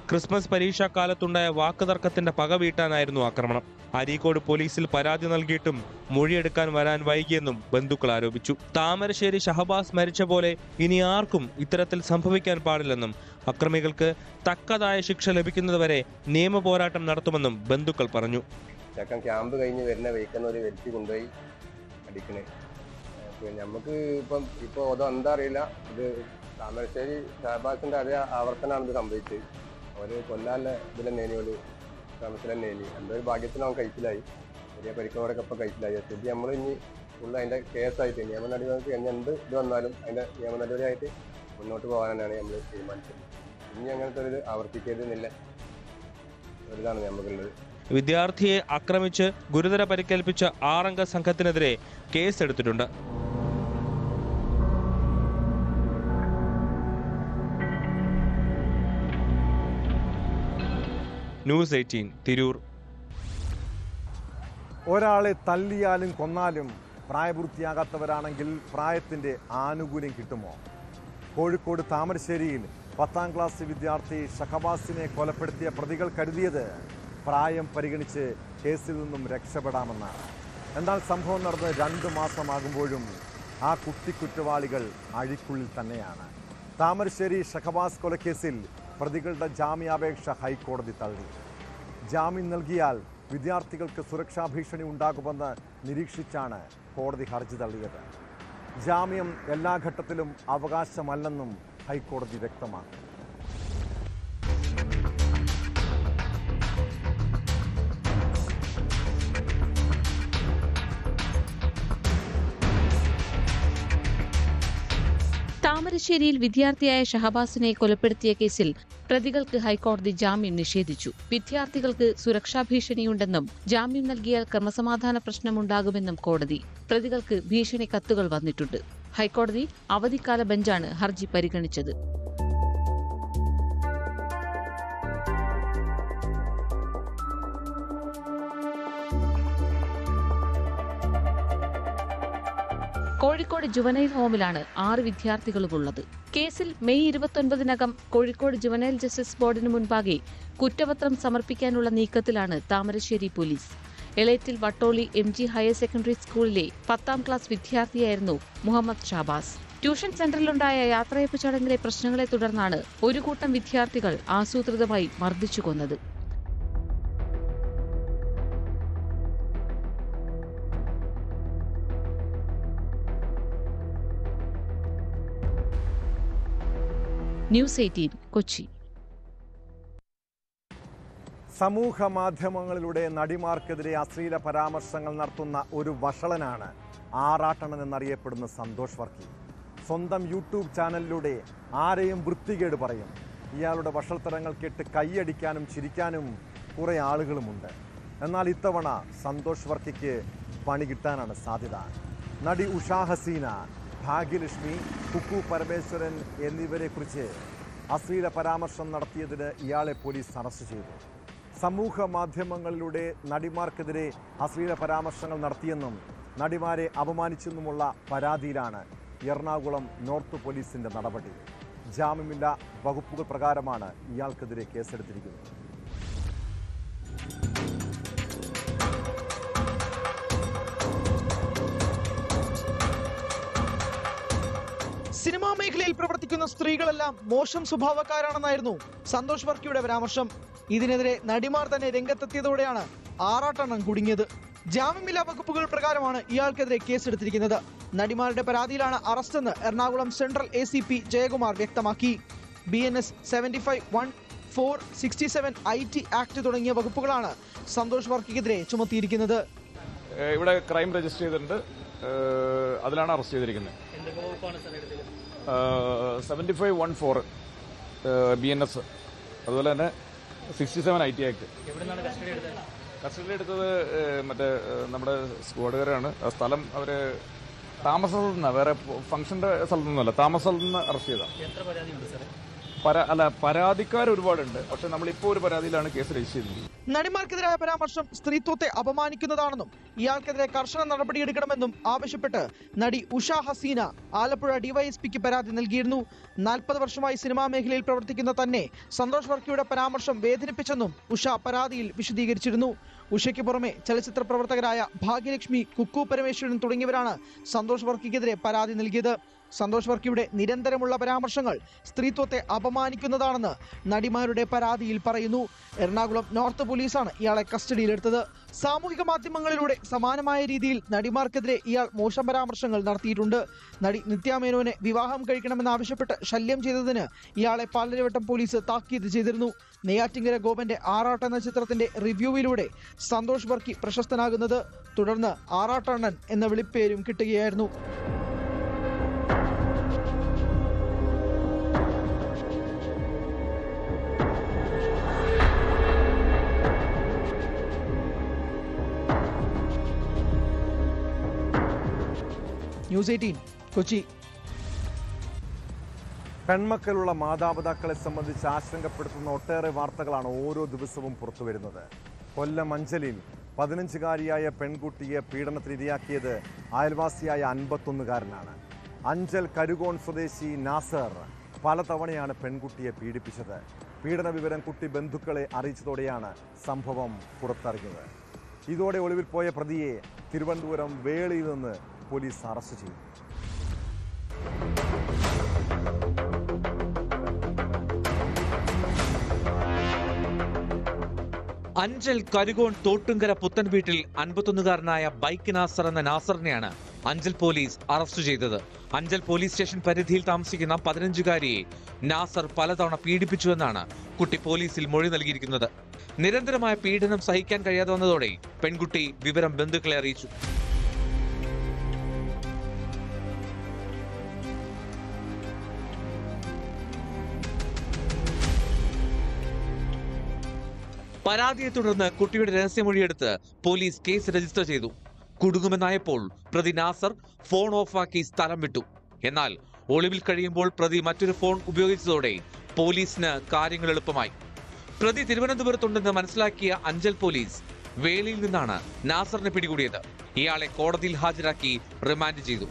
ക്രിസ്മസ് പരീക്ഷാക്കാലത്തുണ്ടായ വാക്കുതർക്കത്തിന്റെ പക വീട്ടാനായിരുന്നു ആക്രമണം. അരീക്കോട് പോലീസിൽ പരാതി നൽകിയിട്ടും മൊഴിയെടുക്കാൻ വരാൻ വൈകിയെന്നും ബന്ധുക്കൾ ആരോപിച്ചു. താമരശ്ശേരി ഷഹബാസ് മരിച്ച പോലെ ഇനി ആർക്കും ഇത്തരത്തിൽ സംഭവിക്കാൻ പാടില്ലെന്നും അക്രമികൾക്ക് തക്കതായ ശിക്ഷ ലഭിക്കുന്നതുവരെ നിയമ പോരാട്ടം നടത്തുമെന്നും ബന്ധുക്കൾ പറഞ്ഞു. ചെക്കൻ ക്യാമ്പ് കഴിഞ്ഞ് വരുന്ന വെയ്ക്കുന്ന ഒരു വ്യക്തി കൊണ്ടുപോയി അടിക്കണേ. നമുക്ക് ഇപ്പോൾ അതെന്താ അറിയില്ല. ഇത് താമരശ്ശേരി ഷഹബാസിന്റെ അതേ ആവർത്തനമാണ് ഇത് സംഭവിച്ചത്. അവര് കൊല്ലാനുള്ള ഇതിലെന്നേനി, ഒരു ശ്രമത്തിലെന്നേനി. എൻ്റെ ഒരു ഭാഗ്യത്തിന് അവൻ കഴിച്ചിലായി. ചെറിയ പരിക്കോടൊക്കെ ഇപ്പം കഴിച്ചിലായി. സ്ഥിതി നമ്മൾ ഇനി ഫുള്ള് അതിൻ്റെ കേസായിട്ട് നിയമ നടപടികൾക്ക് എന്ത് ഇത് വന്നാലും അതിൻ്റെ നിയമ നടപടിയായിട്ട് മുന്നോട്ട് പോകാനാണ് നമ്മൾ തീരുമാനിച്ചത്. ഇനി അങ്ങനത്തെ ഒരു ആവർത്തിക്കരുതെന്നില്ല ഒരിതാണ് നമുക്കുള്ളത്. വിദ്യാർത്ഥിയെ ആക്രമിച്ച് ഗുരുതര പരിക്കേൽപ്പിച്ച 6-അംഗ സംഘത്തിനെതിരെ കേസെടുത്തിട്ടുണ്ട്. ന്യൂസ് 18 തിരൂർ. ഒരാളെ തല്ലിയാലും കൊന്നാലും പ്രായപൂർത്തിയാകാത്തവരാണെങ്കിൽ പ്രായത്തിൻ്റെ ആനുകൂല്യം കിട്ടുമോ? കോഴിക്കോട് താമരശ്ശേരിയിൽ 10ാം ക്ലാസ് വിദ്യാർത്ഥി ഷഹബാസിനെ കൊലപ്പെടുത്തിയ പ്രതികൾ കരുതിയത് പ്രായം പരിഗണിച്ച് കേസിൽ നിന്നും രക്ഷപ്പെടാമെന്നാണ്. എന്നാൽ സംഭവം നടന്ന് 2 മാസമാകുമ്പോഴും ആ കുട്ടി കുറ്റവാളികൾ അഴിക്കുള്ളിൽ തന്നെയാണ്. താമരശ്ശേരി ഷഹബാസ് കൊലക്കേസിൽ പ്രതികളുടെ ജാമ്യാപേക്ഷ ഹൈക്കോടതി തള്ളി. ജാമ്യം നൽകിയാൽ വിദ്യാർത്ഥികൾക്ക് സുരക്ഷാ ഭീഷണി ഉണ്ടാകുമെന്ന് നിരീക്ഷിച്ചാണ് കോടതി ഹർജി തള്ളിയത്. ജാമ്യം എല്ലാ ഘട്ടത്തിലും അവകാശമല്ലെന്നും ഹൈക്കോടതി വ്യക്തമാക്കി. താമരശ്ശേരിയിൽ വിദ്യാർത്ഥിയായ ഷഹബാസിനെ കൊലപ്പെടുത്തിയ കേസിൽ പ്രതികൾക്ക് ഹൈക്കോടതി ജാമ്യം നിഷേധിച്ചു. വിദ്യാർത്ഥികൾക്ക് സുരക്ഷാ ഭീഷണിയുണ്ടെന്നും ജാമ്യം നൽകിയാൽ ക്രമസമാധാന പ്രശ്നമുണ്ടാകുമെന്നും കോടതി. പ്രതികൾക്ക് ഭീഷണി കത്തുകൾ വന്നിട്ടുണ്ട്. ഹൈക്കോടതി അവധിക്കാല ബെഞ്ചാണ് ഹർജി പരിഗണിച്ചത്. കോഴിക്കോട് ജുവനൈൽ ഹോമിലാണ് 6 വിദ്യാർത്ഥികളുമുള്ളത്. കേസിൽ മെയ് 29-നകം കോഴിക്കോട് ജുവനൈൽ ജസ്റ്റിസ് ബോർഡിന് മുൻപാകെ കുറ്റപത്രം സമർപ്പിക്കാനുള്ള നീക്കത്തിലാണ് Thamarassery police. Elettil Vattoli MG higher secondary സ്കൂളിലെ 10ാം ക്ലാസ് വിദ്യാർത്ഥിയായിരുന്നു മുഹമ്മദ് ഷാബാസ്. ട്യൂഷൻ സെന്ററിലുണ്ടായ യാത്രയപ്പ് ചടങ്ങിലെ പ്രശ്നങ്ങളെ തുടർന്നാണ് ഒരു കൂട്ടം വിദ്യാർത്ഥികൾ ആസൂത്രിതമായി മർദ്ദിച്ചു കൊന്നത്. ന്യൂസ് 18 കൊച്ചി. സമൂഹ മാധ്യമങ്ങളിലൂടെ നടിമാർക്കെതിരെ അശ്ലീല പരാമർശങ്ങൾ നടത്തുന്ന ഒരു വഷളനാണ് ആറാട്ടണൻ എന്നറിയപ്പെടുന്ന സന്തോഷ് വർക്കി. സ്വന്തം യൂട്യൂബ് ചാനലിലൂടെ ആരെയും വൃത്തികേട് പറയും. ഇയാളുടെ വഷൾത്തരങ്ങൾ കേട്ട് കൈയടിക്കാനും ചിരിക്കാനും കുറേ ആളുകളുമുണ്ട്. എന്നാൽ ഇത്തവണ സന്തോഷ് വർക്കിക്ക് പണി കിട്ടാനാണ് സാധ്യത. നടി ഉഷാ ഹസീന, ഭാഗ്യലക്ഷ്മി, കുക്കു പരമേശ്വരൻ എന്നിവരെക്കുറിച്ച് അശ്ലീല പരാമർശം നടത്തിയതിന് ഇയാളെ പോലീസ് അറസ്റ്റ് ചെയ്തു. സമൂഹ മാധ്യമങ്ങളിലൂടെ നടിമാർക്കെതിരെ അശ്ലീല പരാമർശങ്ങൾ നടത്തിയെന്നും നടിമാരെ അപമാനിച്ചെന്നുമുള്ള പരാതിയിലാണ് എറണാകുളം നോർത്ത് പോലീസിന്റെ നടപടി. ജാമ്യമില്ലാ വകുപ്പുകൾ പ്രകാരമാണ് ഇയാൾക്കെതിരെ കേസെടുത്തിരിക്കുന്നത്. സിനിമാ മേഖലയിൽ പ്രവർത്തിക്കുന്ന സ്ത്രീകളെല്ലാം മോശം സ്വഭാവക്കാരാണെന്നായിരുന്നു സന്തോഷ് വർക്കിയുടെ പരാമർശം. ഇതിനെതിരെ നടിമാർ തന്നെ രംഗത്തെത്തിയതോടെയാണ് ആറാട്ടണ്ണൻ കുടുങ്ങിയത്. ജാമ്യമില്ലാ വകുപ്പുകൾ പ്രകാരമാണ് ഇയാൾക്കെതിരെ കേസെടുത്തിരിക്കുന്നത്. നടിമാരുടെ പരാതിയിലാണ് അറസ്റ്റെന്ന് എറണാകുളം സെൻട്രൽ ACP ജയകുമാർ വ്യക്തമാക്കി. BNS 75(1)(4)(67) IT ആക്ട് തുടങ്ങിയ വകുപ്പുകളാണ് സന്തോഷ് വർക്കിക്കെതിരെ ചുമത്തിയിരിക്കുന്നത്. ഇവിടെ ക്രൈം രജിസ്റ്റർ ചെയ്തിട്ടുണ്ട്. അതിലാണ് അറസ്റ്റ് ചെയ്തിരിക്കുന്നത്. 75(1)(4) BNS, അതുപോലെ തന്നെ 67 IT ആക്ട്. കസ്റ്റഡി എടുത്തത് മറ്റേ നമ്മുടെ സ്ക്വാഡുകാരാണ്. സ്ഥലം അവര് താമസ സ്ഥലത്ത് നിന്ന്, വേറെ ഫംഗ്ഷന്റെ സ്ഥലത്തു നിന്നല്ല, താമസ സ്ഥലത്ത് നിന്ന് അറസ്റ്റ് ചെയ്ത. പരാതിക്കാർ ഒരുപാടുണ്ട്. പക്ഷെ നമ്മളിപ്പോ ഒരു പരാതിയിലാണ് കേസ് രജിസ്റ്റർ ചെയ്തത്. നടിമാർക്കെതിരായ പരാമർശം സ്ത്രീത്വത്തെ അപമാനിക്കുന്നതാണെന്നും ഇയാൾക്കെതിരെ കർശന നടപടിയെടുക്കണമെന്നും ആവശ്യപ്പെട്ട് നടി ഉഷാ ഹസീന ആലപ്പുഴ DYSPക്ക് പരാതി നൽകിയിരുന്നു. 40 വർഷമായി സിനിമാ മേഖലയിൽ പ്രവർത്തിക്കുന്ന തന്നെ സന്തോഷ് വർക്കിയുടെ പരാമർശം വേദനിപ്പിച്ചെന്നും ഉഷ പരാതിയിൽ വിശദീകരിച്ചിരുന്നു. ഉഷയ്ക്ക് പുറമെ ചലച്ചിത്ര പ്രവർത്തകരായ ഭാഗ്യലക്ഷ്മി, കുക്കു പരമേശ്വരൻ തുടങ്ങിയവരാണ് സന്തോഷ് വർക്കിക്കെതിരെ പരാതി നൽകിയത്. സന്തോഷ് വർക്കിയുടെ നിരന്തരമുള്ള പരാമർശങ്ങൾ സ്ത്രീത്വത്തെ അപമാനിക്കുന്നതാണെന്ന് നടിമാരുടെ പരാതിയിൽ പറയുന്നു. എറണാകുളം നോർത്ത് പോലീസാണ് ഇയാളെ കസ്റ്റഡിയിലെടുത്തത്. സാമൂഹിക മാധ്യമങ്ങളിലൂടെ സമാനമായ രീതിയിൽ നടിമാർക്കെതിരെ ഇയാൾ മോശം പരാമർശങ്ങൾ നടത്തിയിട്ടുണ്ട്. നടി നിത്യ മേനോനെ വിവാഹം കഴിക്കണമെന്നാവശ്യപ്പെട്ട് ശല്യം ചെയ്തതിന് ഇയാളെ പാലരുവട്ടം പോലീസ് താക്കീത് ചെയ്തിരുന്നു. നെയ്യാറ്റിങ്കര ഗോപന്റെ ആറാട്ട് എന്ന ചിത്രത്തിന്റെ റിവ്യൂവിലൂടെ സന്തോഷ് വർക്കി പ്രശസ്തനാകുന്നത്. തുടർന്ന് ആറാട്ടണ്ണൻ എന്ന വിളിപ്പേരും കിട്ടുകയായിരുന്നു. ന്യൂസ് 18 കൊച്ചി. പെൺമക്കളുള്ള മാതാപിതാക്കളെ സംബന്ധിച്ച് ആശങ്കപ്പെടുത്തുന്ന ഒട്ടേറെ വാർത്തകളാണ് ഓരോ ദിവസവും പുറത്തുവരുന്നത്. കൊല്ലം അഞ്ചലിൽ 15-കാരിയായ പെൺകുട്ടിയെ പീഡനത്തിനിരയാക്കിയത് അയൽവാസിയായ 51-കാരനാണ്. അഞ്ചൽ കരുകോൺ സ്വദേശി നാസർ പലതവണയാണ് പെൺകുട്ടിയെ പീഡിപ്പിച്ചത്. പീഡന വിവരം കുട്ടി ബന്ധുക്കളെ അറിയിച്ചതോടെയാണ് സംഭവം പുറത്തറിഞ്ഞത്. ഇതോടെ ഒളിവിൽ പോയ പ്രതിയെ തിരുവനന്തപുരം വേളിയിൽ നിന്ന് പോലീസ് അറസ്റ്റ് ചെയ്തു. അഞ്ചൽ കരുകോൺ തോട്ടുങ്കര പുത്തൻ വീട്ടിൽ 51കാരനായ ബൈക്ക് നാസർ എന്ന നാസറിനെയാണ് അഞ്ചൽ പോലീസ് അറസ്റ്റ് ചെയ്തത്. അഞ്ചൽ പോലീസ് സ്റ്റേഷൻ പരിധിയിൽ താമസിക്കുന്ന 15കാരിയെ നാസർ പലതവണ പീഡിപ്പിച്ചുവെന്നാണ് കുട്ടി പോലീസിൽ മൊഴി നൽകിയിരിക്കുന്നത്. നിരന്തരമായ പീഡനം സഹിക്കാൻ കഴിയാതെ വന്നതോടെ പെൺകുട്ടി വിവരം ബന്ധുക്കളെ അറിയിച്ചു. പരാതിയെ തുടർന്ന് കുട്ടിയുടെ രഹസ്യമൊഴിയെടുത്ത് പോലീസ് കേസ് രജിസ്റ്റർ ചെയ്തു. കുടുങ്ങുമെന്നായപ്പോൾ പ്രതി നാസർ ഫോൺ ഓഫാക്കി സ്ഥലം വിട്ടു. എന്നാൽ ഒളിവിൽ കഴിയുമ്പോൾ പ്രതി മറ്റൊരു ഫോൺ ഉപയോഗിച്ചതോടെ പോലീസിന് കാര്യങ്ങൾ എളുപ്പമായി. പ്രതി തിരുവനന്തപുരത്തുണ്ടെന്ന് മനസ്സിലാക്കിയ അഞ്ചൽ പോലീസ് വേളിയിൽ നിന്നാണ് നാസറിനെ പിടികൂടിയത്. ഇയാളെ കോടതിയിൽ ഹാജരാക്കി റിമാൻഡ് ചെയ്തു.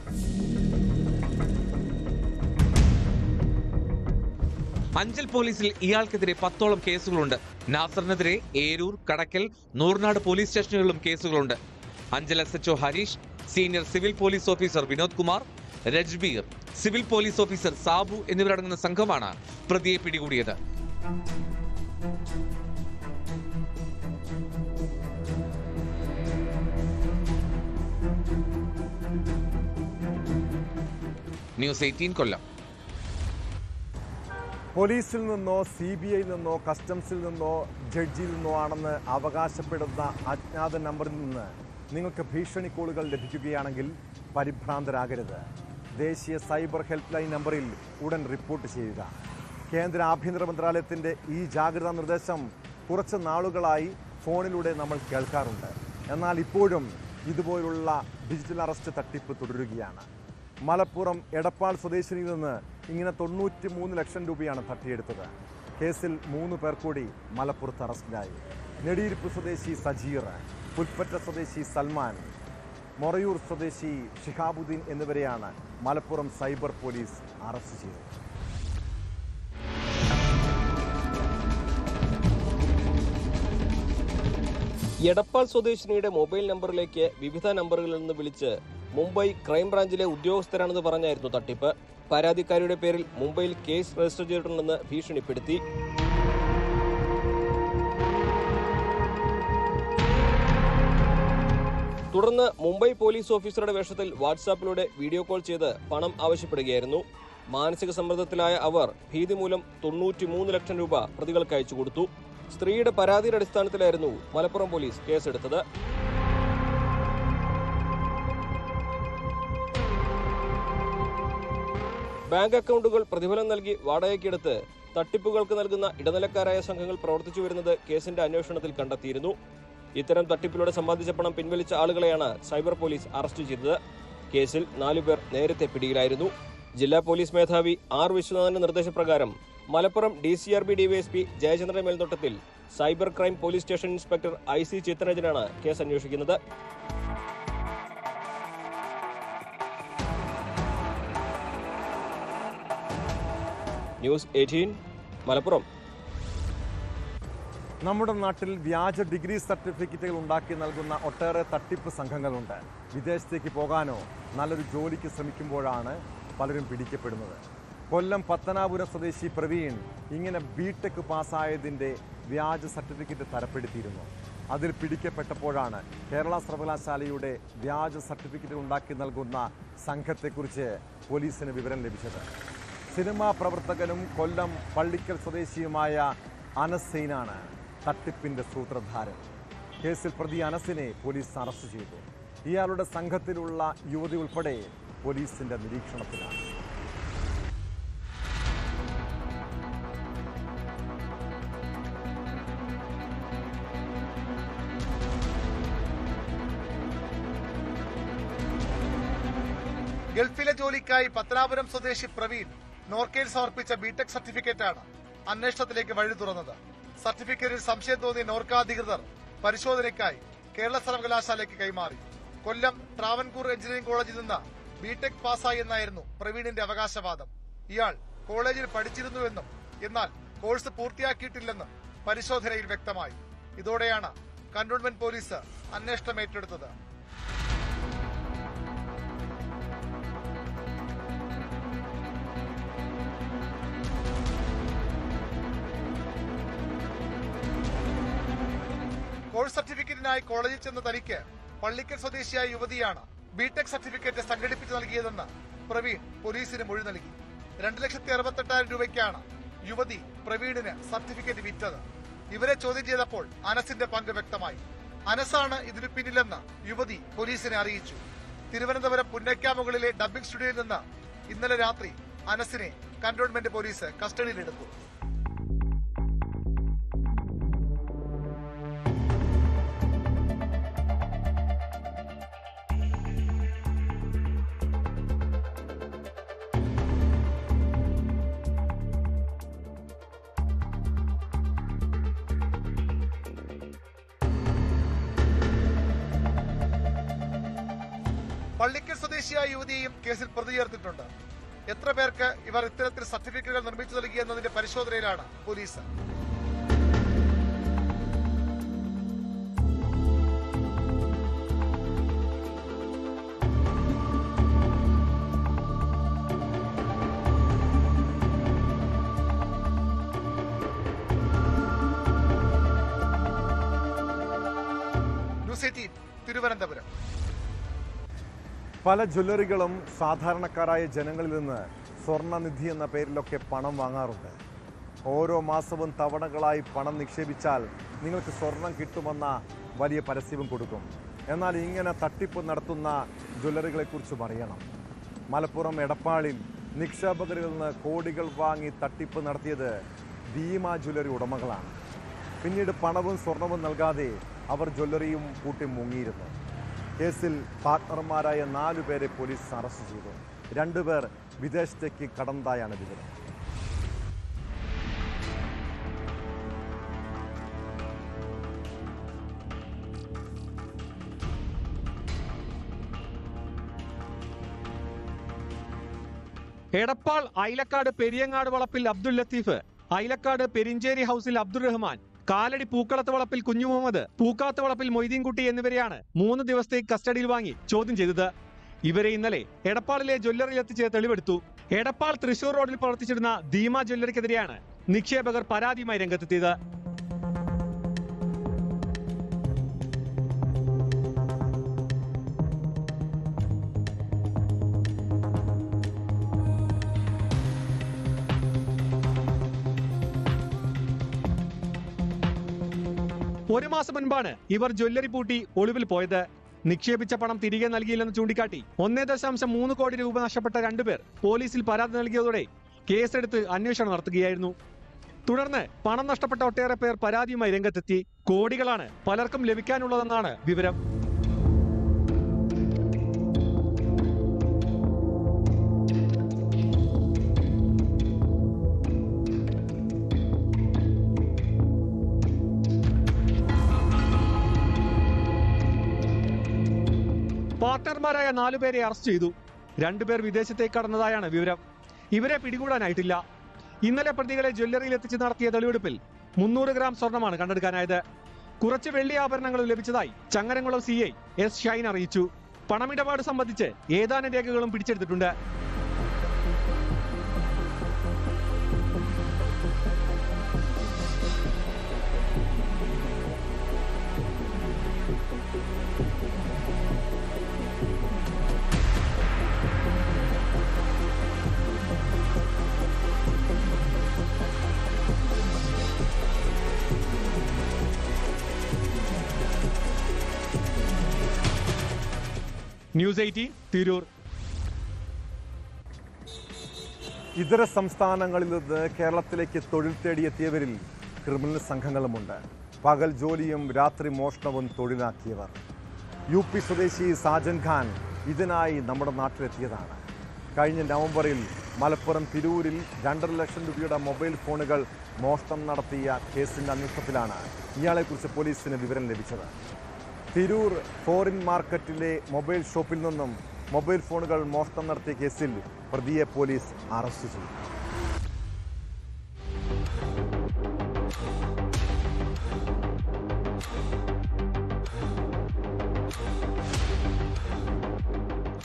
അഞ്ചൽ പോലീസിൽ ഇയാൾക്കെതിരെ 10ഓളം കേസുകളുണ്ട്. നാസറിനെതിരെ ഏരൂർ, കടക്കൽ, നൂർനാട് പോലീസ് സ്റ്റേഷനുകളിലും കേസുകളുണ്ട്. Anchal SHO Harish, senior civil police officer Vinod Kumar, Rajbir, civil police officer Sabu എന്നിവരടങ്ങുന്ന സംഘമാണ് പ്രതിയെ പിടികൂടിയത്. ന്യൂസ് 18 കൊല്ലം. പോലീസിൽ നിന്നോ CBI നിന്നോ കസ്റ്റംസിൽ നിന്നോ ജഡ്ജിയിൽ നിന്നോ ആണെന്ന് അവകാശപ്പെടുന്ന അജ്ഞാത നമ്പറിൽ നിന്ന് നിങ്ങൾക്ക് ഭീഷണി കോളുകൾ ലഭിക്കുകയാണെങ്കിൽ പരിഭ്രാന്തരാകരുത്. ദേശീയ സൈബർ ഹെൽപ്പ് ലൈൻ നമ്പറിൽ ഉടൻ റിപ്പോർട്ട് ചെയ്യുക. കേന്ദ്ര ആഭ്യന്തര മന്ത്രാലയത്തിൻ്റെ ഈ ജാഗ്രതാ നിർദ്ദേശം കുറച്ച് നാളുകളായി ഫോണിലൂടെ നമ്മൾ കേൾക്കാറുണ്ട്. എന്നാൽ ഇപ്പോഴും ഇതുപോലുള്ള ഡിജിറ്റൽ അറസ്റ്റ് തട്ടിപ്പ് തുടരുകയാണ്. മലപ്പുറം എടപ്പാൾ സ്വദേശിനിയിൽ നിന്ന് ഇങ്ങനെ 93 ലക്ഷം രൂപയാണ് തട്ടിയെടുത്തത്. കേസിൽ 3 പേർ കൂടി മലപ്പുറത്ത് അറസ്റ്റിലായി. നെടിയിരുപ്പ് സ്വദേശി സജീർ, പുൽപ്പറ്റ സ്വദേശി സൽമാൻ, മൊറയൂർ സ്വദേശി ഷിഹാബുദ്ദീൻ എന്നിവരെയാണ് മലപ്പുറം സൈബർ പോലീസ് അറസ്റ്റ് ചെയ്തത്. എടപ്പാൾ സ്വദേശിനിയുടെ മൊബൈൽ നമ്പറിലേക്ക് വിവിധ നമ്പറുകളിൽ നിന്ന് വിളിച്ച് മുംബൈ ക്രൈംബ്രാഞ്ചിലെ ഉദ്യോഗസ്ഥരാണെന്ന് പറഞ്ഞായിരുന്നു തട്ടിപ്പ്. പരാതിക്കാരിയുടെ പേരിൽ മുംബൈയിൽ കേസ് രജിസ്റ്റർ ചെയ്തിട്ടുണ്ടെന്ന് ഭീഷണിപ്പെടുത്തി. തുടർന്ന് മുംബൈ പോലീസ് ഓഫീസറുടെ വേഷത്തിൽ വാട്സാപ്പിലൂടെ വീഡിയോ കോൾ ചെയ്ത് പണം ആവശ്യപ്പെടുകയായിരുന്നു. മാനസിക സമ്മർദ്ദത്തിലായ അവർ ഭീതി മൂലം 93 ലക്ഷം രൂപ പ്രതികൾക്ക് അയച്ചു കൊടുത്തു. സ്ത്രീയുടെ പരാതിയുടെ അടിസ്ഥാനത്തിലായിരുന്നു മലപ്പുറം പോലീസ് കേസെടുത്തത്. ബാങ്ക് അക്കൗണ്ടുകൾ പ്രതിഫലം നൽകി വാടകയ്ക്കെടുത്ത് തട്ടിപ്പുകൾക്ക് നൽകുന്ന ഇടനിലക്കാരായ സംഘങ്ങൾ പ്രവർത്തിച്ചു വരുന്നത് കേസിന്റെ അന്വേഷണത്തിൽ കണ്ടെത്തിയിരുന്നു. ഇത്തരം തട്ടിപ്പിലൂടെ സമ്പാദിച്ച പണം പിൻവലിച്ച ആളുകളെയാണ് സൈബർ പോലീസ് അറസ്റ്റ് ചെയ്തത്. കേസിൽ 4 പേർ നേരത്തെ പിടിയിലായിരുന്നു. ജില്ലാ പോലീസ് മേധാവി R. വിശ്വനാഥന്റെ നിർദ്ദേശപ്രകാരം മലപ്പുറം DCRB DYSP ജയചന്ദ്രന്റെ മേൽനോട്ടത്തിൽ cyber crime police station inspector IC ചിത്രരഞ്ജനാണ് കേസ് അന്വേഷിക്കുന്നത്. ന്യൂസ് 18 മലപ്പുറം. നമ്മുടെ നാട്ടിൽ വ്യാജ ഡിഗ്രി സർട്ടിഫിക്കറ്റുകൾ ഉണ്ടാക്കി നൽകുന്ന ഒട്ടേറെ തട്ടിപ്പ് സംഘങ്ങളുണ്ട്. വിദേശത്തേക്ക് പോകാനോ നല്ലൊരു ജോലിക്ക് ശ്രമിക്കുമ്പോഴാണ് പലരും പിടിക്കപ്പെടുന്നത്. കൊല്ലം പത്തനാപുരം സ്വദേശി പ്രവീൺ ഇങ്ങനെ BTech പാസ്സായതിൻ്റെ വ്യാജ സർട്ടിഫിക്കറ്റ് തരപ്പെടുത്തിയിരുന്നു. അതിൽ പിടിക്കപ്പെട്ടപ്പോഴാണ് കേരള സർവകലാശാലയുടെ വ്യാജ സർട്ടിഫിക്കറ്റ് ഉണ്ടാക്കി നൽകുന്ന സംഘത്തെക്കുറിച്ച് പോലീസിന് വിവരം ലഭിച്ചത്. സിനിമാ പ്രവർത്തകനും കൊല്ലം പള്ളിക്കൽ സ്വദേശിയുമായ അനസ് സെയ്നാണ് തട്ടിപ്പിൻ്റെ സൂത്രധാരൻ. കേസിൽ പ്രതി അനസിനെ പോലീസ് അറസ്റ്റ് ചെയ്തു. ഇയാളുടെ സംഘത്തിലുള്ള യുവതി ഉൾപ്പെടെ പോലീസിന്റെ നിരീക്ഷണത്തിലാണ്. ഗൾഫിലെ ജോലിക്കായി പത്തനാപുരം സ്വദേശി പ്രവീൺ നോർക്കയിൽ സമർപ്പിച്ച BTech സർട്ടിഫിക്കറ്റാണ് അന്വേഷണത്തിലേക്ക് വഴി തുറന്നത്. സർട്ടിഫിക്കറ്റിൽ സംശയം തോന്നിയ നോർക്ക അധികൃതർ പരിശോധനയ്ക്കായി കേരള സർവകലാശാലയ്ക്ക് കൈമാറി. കൊല്ലം ട്രാവൻകൂർ എഞ്ചിനീയറിംഗ് കോളേജിൽ നിന്ന് BTech പാസ്സായി എന്നായിരുന്നു പ്രവീണിന്റെ അവകാശവാദം. ഇയാൾ കോളേജിൽ പഠിച്ചിരുന്നുവെന്നും എന്നാൽ കോഴ്സ് പൂർത്തിയാക്കിയിട്ടില്ലെന്നും പരിശോധനയിൽ വ്യക്തമായി. ഇതോടെയാണ് കന്റോൺമെന്റ് പോലീസ് അന്വേഷണം ഏറ്റെടുത്തത്. കോഴ്സ് സർട്ടിഫിക്കറ്റിനായി കോളേജിൽ ചെന്ന തനിക്ക് പള്ളിക്കൽ സ്വദേശിയായ യുവതിയാണ് ബിടെക് സർട്ടിഫിക്കറ്റ് സംഘടിപ്പിച്ച് നൽകിയതെന്ന് പ്രവീൺ പോലീസിന് മൊഴി നൽകി. 2,68,000 രൂപയ്ക്കാണ് യുവതി പ്രവീണിന് സർട്ടിഫിക്കറ്റ് വിറ്റത്. ഇവരെ ചോദ്യം ചെയ്തപ്പോൾ അനസിന്റെ പങ്ക് വ്യക്തമായി. അനസാണ് ഇതിനു പിന്നിലെന്ന് യുവതി പോലീസിനെ അറിയിച്ചു. തിരുവനന്തപുരം പുന്നയ്ക്കാമുകളിലെ ഡബ്ബിംഗ് സ്റ്റുഡിയോയിൽ നിന്ന് ഇന്നലെ രാത്രി അനസിനെ കന്റോൺമെന്റ് പോലീസ് കസ്റ്റഡിയിലെടുത്തു. പള്ളിക്കൽ സ്വദേശിയായ യുവതിയെയും കേസിൽ പ്രതി ചേർത്തിട്ടുണ്ട്. എത്ര പേർക്ക് ഇവർ ഇത്തരത്തിൽ സർട്ടിഫിക്കറ്റുകൾ നിർമ്മിച്ചു നൽകിയെന്നതിന്റെ പരിശോധനയിലാണ് പോലീസ്. ന്യൂസ് 18 തിരുവനന്തപുരം. പല ജ്വല്ലറികളും സാധാരണക്കാരായ ജനങ്ങളിൽ നിന്ന് സ്വർണ്ണനിധി എന്ന പേരിലൊക്കെ പണം വാങ്ങാറുണ്ട്. ഓരോ മാസവും തവണകളായി പണം നിക്ഷേപിച്ചാൽ നിങ്ങൾക്ക് സ്വർണം കിട്ടുമെന്ന വലിയ പരസ്യവും കൊടുക്കും. എന്നാൽ ഇങ്ങനെ തട്ടിപ്പ് നടത്തുന്ന ജ്വല്ലറികളെക്കുറിച്ചും അറിയണം. മലപ്പുറം എടപ്പാളിൽ നിക്ഷേപകരിൽ നിന്ന് കോടികൾ വാങ്ങി തട്ടിപ്പ് നടത്തിയത് ഭീമ ജ്വല്ലറി ഉടമകളാണ്. പിന്നീട് പണവും സ്വർണവും നൽകാതെ അവർ ജ്വല്ലറിയും കൂട്ടി മുങ്ങിയിരുന്നു. കേസിൽ പാർട്ട്ണർമാരായ 4 പേരെ പോലീസ് അറസ്റ്റ് ചെയ്തു. 2 പേർ വിദേശത്തേക്ക് കടന്നതായാണ് വിവരം. എടപ്പാൾ ഐലക്കാട് പെരിയങ്ങാട് വളപ്പിൽ അബ്ദുൽ ലത്തീഫ്, ഐലക്കാട് പെരിഞ്ചേരി ഹൌസിൽ അബ്ദുൾ റഹ്മാൻ, കാലടി പൂക്കളത്ത് വളപ്പിൽ കുഞ്ഞു മുഹമ്മദ്, പൂക്കാത്ത് വളപ്പിൽ മൊയ്തീൻകുട്ടി എന്നിവരെയാണ് 3 ദിവസത്തേക്ക് കസ്റ്റഡിയിൽ വാങ്ങി ചോദ്യം ചെയ്തത്. ഇവരെ ഇന്നലെ എടപ്പാളിലെ ജ്വല്ലറിയിൽ എത്തിച്ച് തെളിവെടുത്തു. എടപ്പാൾ തൃശൂർ റോഡിൽ പ്രവർത്തിച്ചിരുന്ന ധീമ ജ്വല്ലറിക്കെതിരെയാണ് നിക്ഷേപകർ പരാതിയുമായി രംഗത്തെത്തിയത്. ഒരു മാസം മുൻപാണ് ഇവർ ജ്വല്ലറി പൂട്ടി ഒളിവിൽ പോയത്. നിക്ഷേപിച്ച പണം തിരികെ നൽകിയില്ലെന്ന് ചൂണ്ടിക്കാട്ടി 1.3 കോടി രൂപ നഷ്ടപ്പെട്ട 2 പേർ പോലീസിൽ പരാതി നൽകിയതോടെ കേസെടുത്ത് അന്വേഷണം നടത്തുകയായിരുന്നു. തുടർന്ന് പണം നഷ്ടപ്പെട്ട ഒട്ടേറെ പേർ പരാതിയുമായി രംഗത്തെത്തി. കോടികളാണ് പലർക്കും ലഭിക്കാനുള്ളതെന്നാണ് വിവരം. പാർട്ട്ണർമാരായ 4 പേരെ അറസ്റ്റ് ചെയ്തു. 2 പേർ വിദേശത്തേക്ക് കടന്നതായാണ് വിവരം. ഇവരെ പിടികൂടാനായിട്ടില്ല. ഇന്നലെ പ്രതികളെ ജ്വല്ലറിയിൽ എത്തിച്ച് നടത്തിയ തെളിവെടുപ്പിൽ 300 ഗ്രാം സ്വർണമാണ് കണ്ടെടുക്കാനായത്. കുറച്ച് വെള്ളി ആഭരണങ്ങളും ലഭിച്ചതായി ചങ്ങരംകുളം CI S ഷൈൻ അറിയിച്ചു. പണമിടപാട് സംബന്ധിച്ച് ഏതാനും രേഖകളും പിടിച്ചെടുത്തിട്ടുണ്ട്. ന്യൂസ് 18 തിരൂർ. ഇതര സംസ്ഥാനങ്ങളിൽ നിന്ന് കേരളത്തിലേക്ക് തൊഴിൽ തേടിയെത്തിയവരിൽ ക്രിമിനൽ സംഘങ്ങളുമുണ്ട്. പകൽ ജോലിയും രാത്രി മോഷണവും തൊഴിലാക്കിയവർ. UP സ്വദേശി സാജൻ ഖാൻ ഇതിനായി നമ്മുടെ നാട്ടിലെത്തിയതാണ്. കഴിഞ്ഞ നവംബറിൽ മലപ്പുറം തിരൂരിൽ 2.5 ലക്ഷം രൂപയുടെ മൊബൈൽ ഫോണുകൾ മോഷണം നടത്തിയ കേസിൻ്റെ അന്വേഷണത്തിലാണ് ഇയാളെക്കുറിച്ച് പോലീസിന് വിവരം ലഭിച്ചത്. തിരൂർ ഫോറിൻ മാർക്കറ്റിലെ മൊബൈൽ ഷോപ്പിൽ നിന്നും മൊബൈൽ ഫോണുകൾ മോഷണം നടത്തിയ കേസിൽ പ്രതിയെ പോലീസ് അറസ്റ്റ് ചെയ്തു.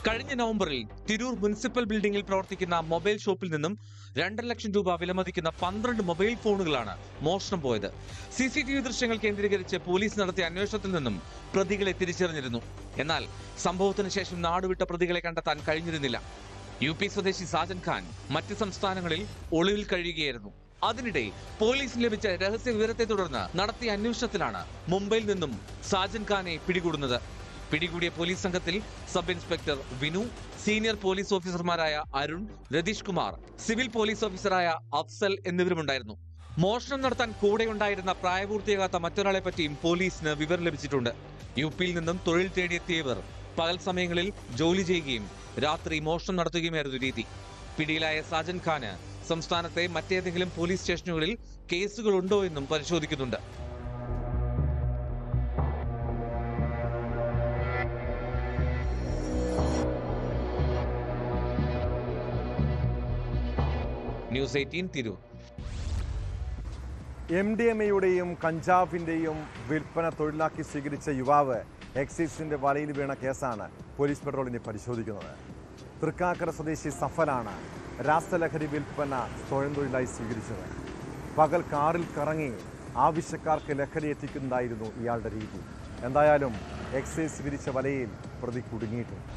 കഴിഞ്ഞ നവംബറിൽ തിരൂർ മുനിസിപ്പൽ ബിൽഡിംഗിൽ പ്രവർത്തിക്കുന്ന മൊബൈൽ ഷോപ്പിൽ നിന്നും 2.5 ലക്ഷം രൂപ വിലമതിക്കുന്ന 12 മൊബൈൽ ഫോണുകളാണ് മോഷണം പോയത്. CCTV ദൃശ്യങ്ങൾ കേന്ദ്രീകരിച്ച് പോലീസ് നടത്തിയ അന്വേഷണത്തിൽ നിന്നും പ്രതികളെ തിരിച്ചറിഞ്ഞിരുന്നു. എന്നാൽ സംഭവത്തിന് ശേഷം നാടുവിട്ട പ്രതികളെ കണ്ടെത്താൻ കഴിഞ്ഞിരുന്നില്ല. UP സ്വദേശി സാജൻ ഖാൻ മറ്റ് സംസ്ഥാനങ്ങളിൽ ഒളിവിൽ കഴിയുകയായിരുന്നു. അതിനിടെ പോലീസിന് ലഭിച്ച രഹസ്യ വിവരത്തെ തുടർന്ന് നടത്തിയ അന്വേഷണത്തിലാണ് മുംബൈയിൽ നിന്നും സാജൻ ഖാനെ പിടികൂടുന്നത്. പിടികൂടിയ പോലീസ് സംഘത്തിൽ sub inspector Vinu, senior police ഓഫീസർമാരായ അരുൺ, രതീഷ് കുമാർ, സിവിൽ പോലീസ് ഓഫീസറായ അഫ്സൽ എന്നിവരുമുണ്ടായിരുന്നു. മോഷണം നടത്താൻ കൂടെയുണ്ടായിരുന്ന പ്രായപൂർത്തിയാകാത്ത മറ്റൊരാളെ പറ്റിയും പോലീസിന് വിവരം ലഭിച്ചിട്ടുണ്ട്. UPയിൽ നിന്നും തൊഴിൽ തേടിയെത്തിയവർ പകൽ സമയങ്ങളിൽ ജോലി ചെയ്യുകയും രാത്രി മോഷണം നടത്തുകയുമായിരുന്നു രീതി. പിടിയിലായ സാജൻ ഖാന് സംസ്ഥാനത്തെ മറ്റേതെങ്കിലും പോലീസ് സ്റ്റേഷനുകളിൽ കേസുകളുണ്ടോ എന്നും പരിശോധിക്കുന്നുണ്ട്. ന്യൂസ് 18 തിരൂർ. MDMAയുടെയും കഞ്ചാവിൻ്റെയും വിൽപ്പന തൊഴിലാക്കി സ്വീകരിച്ച യുവാവ് എക്സൈസിന്റെ വലയിൽ വീണ കേസാണ് പോലീസ് പെട്രോളിനെ പരിശോധിക്കുന്നത്. തൃക്കാക്കര സ്വദേശി സഫലാണ് രാസലഹരി വിൽപ്പന സ്വയം തൊഴിലായി സ്വീകരിച്ചത്. പകൽ കാറിൽ കറങ്ങി ആവശ്യക്കാർക്ക് ലഹരി എത്തിക്കുന്നതായിരുന്നു ഇയാളുടെ രീതി. എന്തായാലും എക്സൈസ് വിരിച്ച വലയിൽ പ്രതി കുടുങ്ങിയിട്ടുണ്ട്.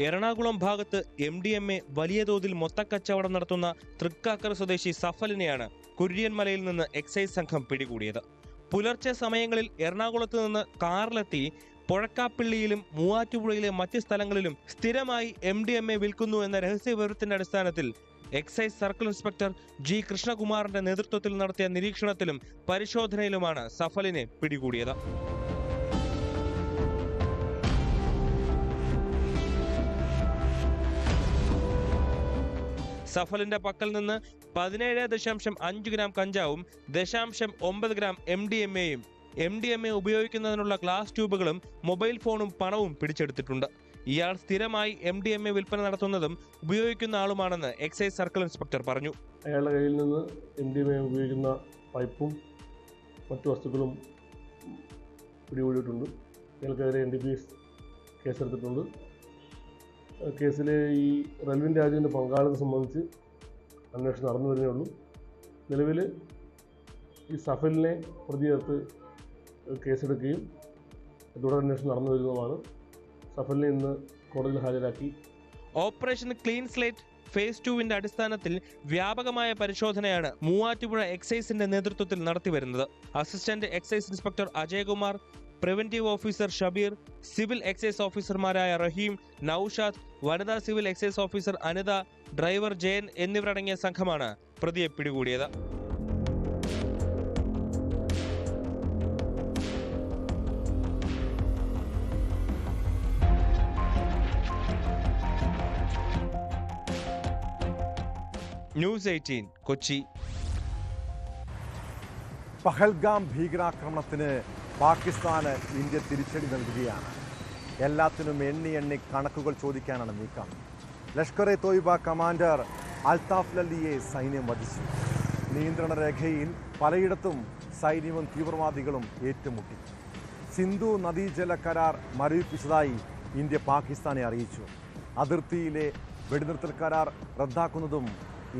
എറണാകുളം ഭാഗത്ത് MDMA വലിയ തോതിൽ മൊത്തക്കച്ചവടം നടത്തുന്ന തൃക്കാക്കര സ്വദേശി സഫലിനെയാണ് കുര്യൻമലയിൽ നിന്ന് എക്സൈസ് സംഘം പിടികൂടിയത്. പുലർച്ചെ സമയങ്ങളിൽ എറണാകുളത്ത് നിന്ന് കാറിലെത്തി പൊഴക്കാപ്പിള്ളിയിലും മൂവാറ്റുപുഴയിലെ മറ്റ് സ്ഥലങ്ങളിലും സ്ഥിരമായി MDMA വിൽക്കുന്നു എന്ന രഹസ്യ വിവരത്തിന്റെ അടിസ്ഥാനത്തിൽ എക്സൈസ് സർക്കിൾ ഇൻസ്പെക്ടർ G കൃഷ്ണകുമാറിന്റെ നേതൃത്വത്തിൽ നടത്തിയ നിരീക്ഷണത്തിലും പരിശോധനയിലുമാണ് സഫലിനെ പിടികൂടിയത്. സഫലിന്റെ പക്കൽ നിന്ന് 17.5 ഗ്രാം കഞ്ചാവും 0.9 ഗ്രാം MDMAയും MDMA ഉപയോഗിക്കുന്നതിനുള്ള ഗ്ലാസ് ട്യൂബുകളും മൊബൈൽ ഫോണും പണവും പിടിച്ചെടുത്തിട്ടുണ്ട്. ഇയാൾ സ്ഥിരമായി MDMA വിൽപ്പന നടത്തുന്നതും ഉപയോഗിക്കുന്ന ആളുമാണെന്ന് എക്സൈസ് സർക്കിൾ ഇൻസ്പെക്ടർ പറഞ്ഞു. അയാളുടെ കയ്യിൽ നിന്ന് MDMA ഉപയോഗിക്കുന്ന പൈപ്പും മറ്റു വസ്തുക്കളും പിടികൂടിയിട്ടുണ്ട്. ഇയാൾക്കെതിരെ NDPS കേസെടുത്തിട്ടുണ്ട്. കേസിലെ ഈ റെൽവിൻ രാജുവിൻ്റെ പങ്കാളിത്തം സംബന്ധിച്ച് അന്വേഷണം നടന്നു വരുന്നേ ഉള്ളൂ. നിലവിൽ ഈ സഫലിനെ പ്രതി ചേർത്ത് കേസെടുക്കുകയും തുടരന്വേഷണം നടന്നു വരുന്നതുമാണ്. സഫലിനെ ഇന്ന് കോടതിയിൽ ഹാജരാക്കി. ഓപ്പറേഷൻ ക്ലീൻ സ്ലേറ്റ് ഫേസ് 2വിന്റെ അടിസ്ഥാനത്തിൽ വ്യാപകമായ പരിശോധനയാണ് മൂവാറ്റുപുഴ എക്സൈസിന്റെ നേതൃത്വത്തിൽ നടത്തിവരുന്നത്. Assistant excise inspector Ajayakumar, preventive officer Shabeer, civil excise ഓഫീസർമാരായ റഹീം, നൌഷാദ്, വനിതാ civil excise officer Anitha, driver Jayan എന്നിവരടങ്ങിയ സംഘമാണ് പ്രതിയെ പിടികൂടിയത്. ന്യൂസ് 18 കൊച്ചി. പഹൽഗാം ഭീകരാക്രമണത്തിന് പാകിസ്ഥാന് ഇന്ത്യ തിരിച്ചടി നൽകുകയാണ്. എല്ലാത്തിനും എണ്ണി കണക്കുകൾ ചോദിക്കാനാണ് നീക്കം. ലഷ്കർ-എ തോയ്ബ കമാൻഡർ അൽതാഫ് ലല്ലിയെ സൈന്യം വധിച്ചു. നിയന്ത്രണ രേഖയിൽ പലയിടത്തും സൈന്യവും തീവ്രവാദികളും ഏറ്റുമുട്ടി. സിന്ധു നദീജല കരാർ മരവിപ്പിച്ചതായി ഇന്ത്യ പാകിസ്ഥാനെ അറിയിച്ചു. അതിർത്തിയിലെ വെടിനിർത്തൽ കരാർ റദ്ദാക്കുന്നതും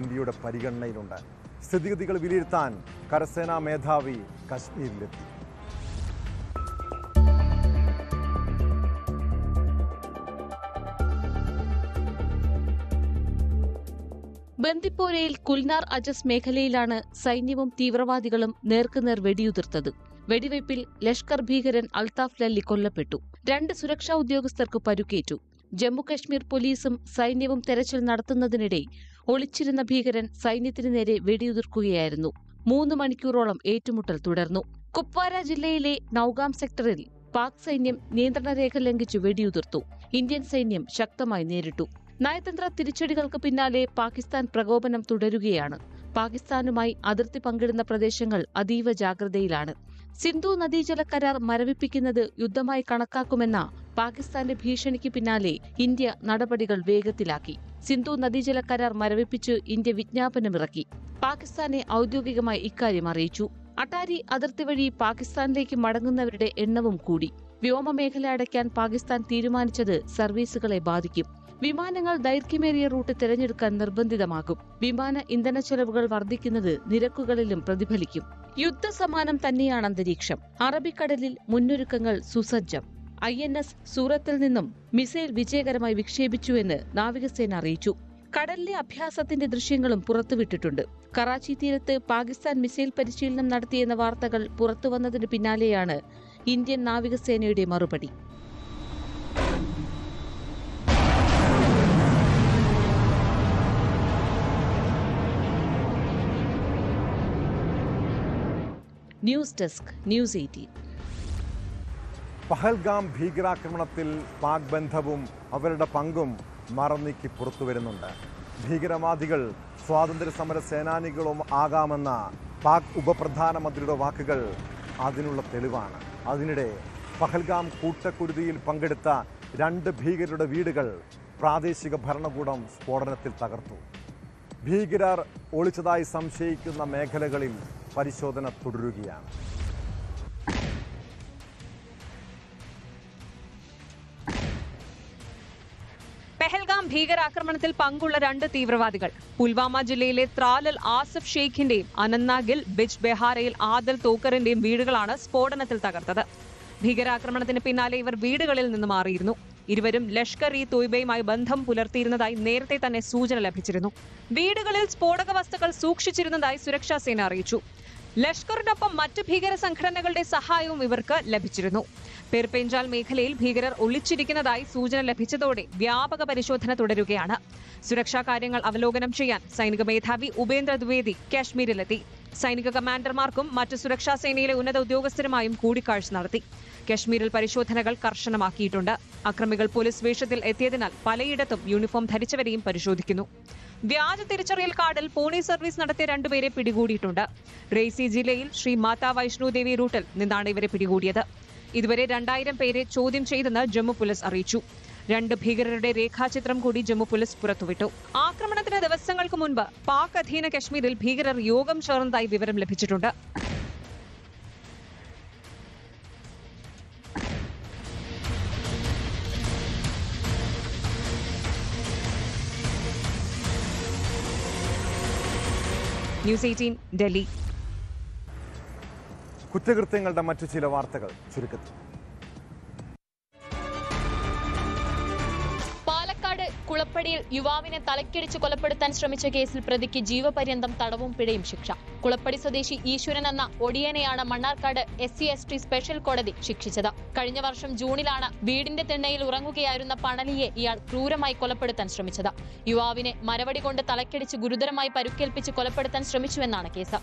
ഇന്ത്യയുടെ പരിഗണനയിലുണ്ട്. സ്ഥിതിഗതികൾ വിലയിരുത്താൻ കരസേനാ മേധാവി കശ്മീരിലെത്തി. ബന്ദിപ്പോരയിൽ കുൽനാർ അജസ് മേഖലയിലാണ് സൈന്യവും തീവ്രവാദികളും നേർക്കുനേർ വെടിയുതിർത്തത്. വെടിവയ്പിൽ ലഷ്കർ ഭീകരൻ അൽതാഫ് ലല്ലി കൊല്ലപ്പെട്ടു. 2 സുരക്ഷാ ഉദ്യോഗസ്ഥർക്ക് പരുക്കേറ്റു. ജമ്മുകശ്മീർ പോലീസും സൈന്യവും തെരച്ചിൽ നടത്തുന്നതിനിടെ ഒളിച്ചിരുന്ന ഭീകരൻ സൈന്യത്തിനു നേരെ വെടിയുതിർക്കുകയായിരുന്നു. 3 മണിക്കൂറോളം ഏറ്റുമുട്ടൽ തുടർന്നു. കുപ്വാര ജില്ലയിലെ നൌഗാം സെക്ടറിൽ പാക് സൈന്യം നിയന്ത്രണരേഖ ലംഘിച്ചു വെടിയുതിർത്തു. ഇന്ത്യൻ സൈന്യം ശക്തമായി നേരിട്ടു. നയതന്ത്ര തിരിച്ചടികൾക്ക് പിന്നാലെ പാകിസ്ഥാൻ പ്രകോപനം തുടരുകയാണ്. പാകിസ്ഥാനുമായി അതിർത്തി പങ്കിടുന്ന പ്രദേശങ്ങൾ അതീവ ജാഗ്രതയിലാണ്. സിന്ധു നദീജല കരാർ മരവിപ്പിക്കുന്നത് യുദ്ധമായി കണക്കാക്കുമെന്ന പാകിസ്ഥാന്റെ ഭീഷണിക്ക് പിന്നാലെ ഇന്ത്യ നടപടികൾ വേഗത്തിലാക്കി. സിന്ധു നദീജല കരാർ മരവിപ്പിച്ച് ഇന്ത്യ വിജ്ഞാപനമിറക്കി. പാകിസ്ഥാനെ ഔദ്യോഗികമായി ഇക്കാര്യം അറിയിച്ചു. അട്ടാരി അതിർത്തി വഴി പാകിസ്ഥാനിലേക്ക് മടങ്ങുന്നവരുടെ എണ്ണവും കൂടി. വ്യോമമേഖല അടയ്ക്കാൻ പാകിസ്ഥാൻ തീരുമാനിച്ചത് സർവീസുകളെ ബാധിക്കും. വിമാനങ്ങൾ ദൈർഘ്യമേറിയ റൂട്ട് തിരഞ്ഞെടുക്കാൻ നിർബന്ധിതമാകും. വിമാന ഇന്ധന ചെലവുകൾ വർദ്ധിക്കുന്നത് നിരക്കുകളിലും പ്രതിഫലിക്കും. യുദ്ധസമാനം തന്നെയാണ് അന്തരീക്ഷം. അറബിക്കടലിൽ മുന്നൊരുക്കങ്ങൾ സുസജ്ജം. INS സൂറത്തിൽ നിന്നും മിസൈൽ വിജയകരമായി വിക്ഷേപിച്ചുവെന്ന് നാവികസേന അറിയിച്ചു. കടലിലെ അഭ്യാസത്തിന്റെ ദൃശ്യങ്ങളും പുറത്തുവിട്ടിട്ടുണ്ട്. കറാച്ചി തീരത്ത് പാകിസ്ഥാൻ മിസൈൽ പരിശീലനം നടത്തിയെന്ന വാർത്തകൾ പുറത്തുവന്നതിന് പിന്നാലെയാണ് ഇന്ത്യൻ നാവികസേനയുടെ മറുപടി. News desk, news 18. പഹൽഗാം ഭീകരാക്രമണത്തിൽ പാക് ബന്ധവും അവരുടെ പങ്കും മറന്നീക്കി പുറത്തുവരുന്നുണ്ട്. ഭീകരവാദികൾ സ്വാതന്ത്ര്യ സമര സേനാനികളും ആകാമെന്ന പാക് ഉപപ്രധാനമന്ത്രിയുടെ വാക്കുകൾ അതിനുള്ള തെളിവാണ്. അതിനിടെ പഹൽഗാം കൂട്ടക്കുരുതിയിൽ പങ്കെടുത്ത 2 ഭീകരരുടെ വീടുകൾ പ്രാദേശിക ഭരണകൂടം സ്ഫോടനത്തിൽ തകർത്തു. ഭീകരർ ഒളിച്ചതായി സംശയിക്കുന്ന മേഖലകളിൽ പരിശോധന തുടരുകയാണ്. പെഹൽഗാം ഭീകരാക്രമണത്തിൽ പങ്കുള്ള 2 തീവ്രവാദികൾ പുൽവാമ ജില്ലയിലെ ത്രാലൽ ആസിഫ് ഷെയ്ഖിന്റെയും അനന്ത്നാഗിൽ ബിജ് ബെഹാരയിൽ ആദൽ തോക്കറിന്റെയും വീടുകളാണ് സ്ഫോടനത്തിൽ തകർത്തത്. ഭീകരാക്രമണത്തിന് പിന്നാലെ ഇവർ വീടുകളിൽ നിന്ന് മാറിയിരുന്നു. ഇരുവരും ലഷ്കർ ഇ തോയ്ബയുമായി ബന്ധം പുലർത്തിയിരുന്നതായി നേരത്തെ തന്നെ സൂചന ലഭിച്ചിരുന്നു. വീടുകളിൽ സ്ഫോടക വസ്തുക്കൾ സൂക്ഷിച്ചിരുന്നതായി സുരക്ഷാ സേന അറിയിച്ചു. ലഷ്കറിനൊപ്പം മറ്റ് ഭീകര സംഘടനകളുടെ സഹായവും ഇവർക്ക് ലഭിച്ചിരുന്നു. പെർപെഞ്ചാൽ മേഖലയിൽ ഭീകരർ ഒളിച്ചിരിക്കുന്നതായി സൂചന ലഭിച്ചതോടെ വ്യാപക പരിശോധന തുടരുകയാണ്. സുരക്ഷാ കാര്യങ്ങൾ അവലോകനം ചെയ്യാൻ സൈനിക മേധാവി ഉപേന്ദ്ര ദ്വിവേദി കാശ്മീരിലെത്തി. സൈനിക കമാൻഡർമാർക്കും മറ്റ് സുരക്ഷാ സേനയിലെ ഉന്നത ഉദ്യോഗസ്ഥരുമായും കൂടിക്കാഴ്ച നടത്തി. കശ്മീരിൽ പരിശോധനകൾ കർശനമാക്കിയിട്ടുണ്ട്. അക്രമികൾ പോലീസ് വേഷത്തിൽ എത്തിയതിനാൽ പലയിടത്തും യൂണിഫോം ധരിച്ചവരെയും പരിശോധിക്കുന്നു. വ്യാജ തിരിച്ചറിയൽ കാർഡിൽ പൂനെ സർവീസ് നടത്തിയ 2 പേരെ പിടികൂടിയിട്ടുണ്ട്. റേസി ജില്ലയിൽ ശ്രീ മാതാ വൈഷ്ണോ ദേവി റൂട്ടിൽ നിന്നാണ് ഇവരെ പിടികൂടിയത്. ഇതുവരെ 2000 പേരെ ചോദ്യം ചെയ്തെന്ന് ജമ്മു പോലീസ് അറിയിച്ചു. 2 ഭീകരരുടെ രേഖാചിത്രം കൂടി ജമ്മു പോലീസ് പുറത്തുവിട്ടു. ആക്രമണത്തിന് ദിവസങ്ങൾക്ക് മുൻപ് പാക് അധീന കശ്മീരിൽ ഭീകരർ യോഗം ചേർന്നതായി വിവരം ലഭിച്ചിട്ടുണ്ട്. ന്യൂസ് 18 ഡൽഹി. കുറ്റകൃത്യങ്ങളുടെ മറ്റു ചില വാർത്തകൾ ചുരുക്കത്തിൽ. പാലക്കാട് കുളപ്പടിയിൽ യുവാവിനെ തലക്കടിച്ച് കൊലപ്പെടുത്താൻ ശ്രമിച്ച കേസിൽ പ്രതിക്ക് ജീവപര്യന്തം തടവും പിഴയും ശിക്ഷ. കുളപ്പടി സ്വദേശി ഈശ്വരൻ എന്ന ഒടിയനെയാണ് മണ്ണാർക്കാട് SC/ST സ്പെഷ്യൽ കോടതി ശിക്ഷിച്ചത്. കഴിഞ്ഞ വർഷം ജൂണിലാണ് വീടിന്റെ തിണ്ണയിൽ ഉറങ്ങുകയായിരുന്ന പണലിയെ ഇയാൾ ക്രൂരമായി കൊലപ്പെടുത്താൻ ശ്രമിച്ചത്. യുവാവിനെ മരവടി കൊണ്ട് തലക്കടിച്ച് ഗുരുതരമായി പരുക്കേൽപ്പിച്ച് കൊലപ്പെടുത്താൻ ശ്രമിച്ചുവെന്നാണ് കേസ്.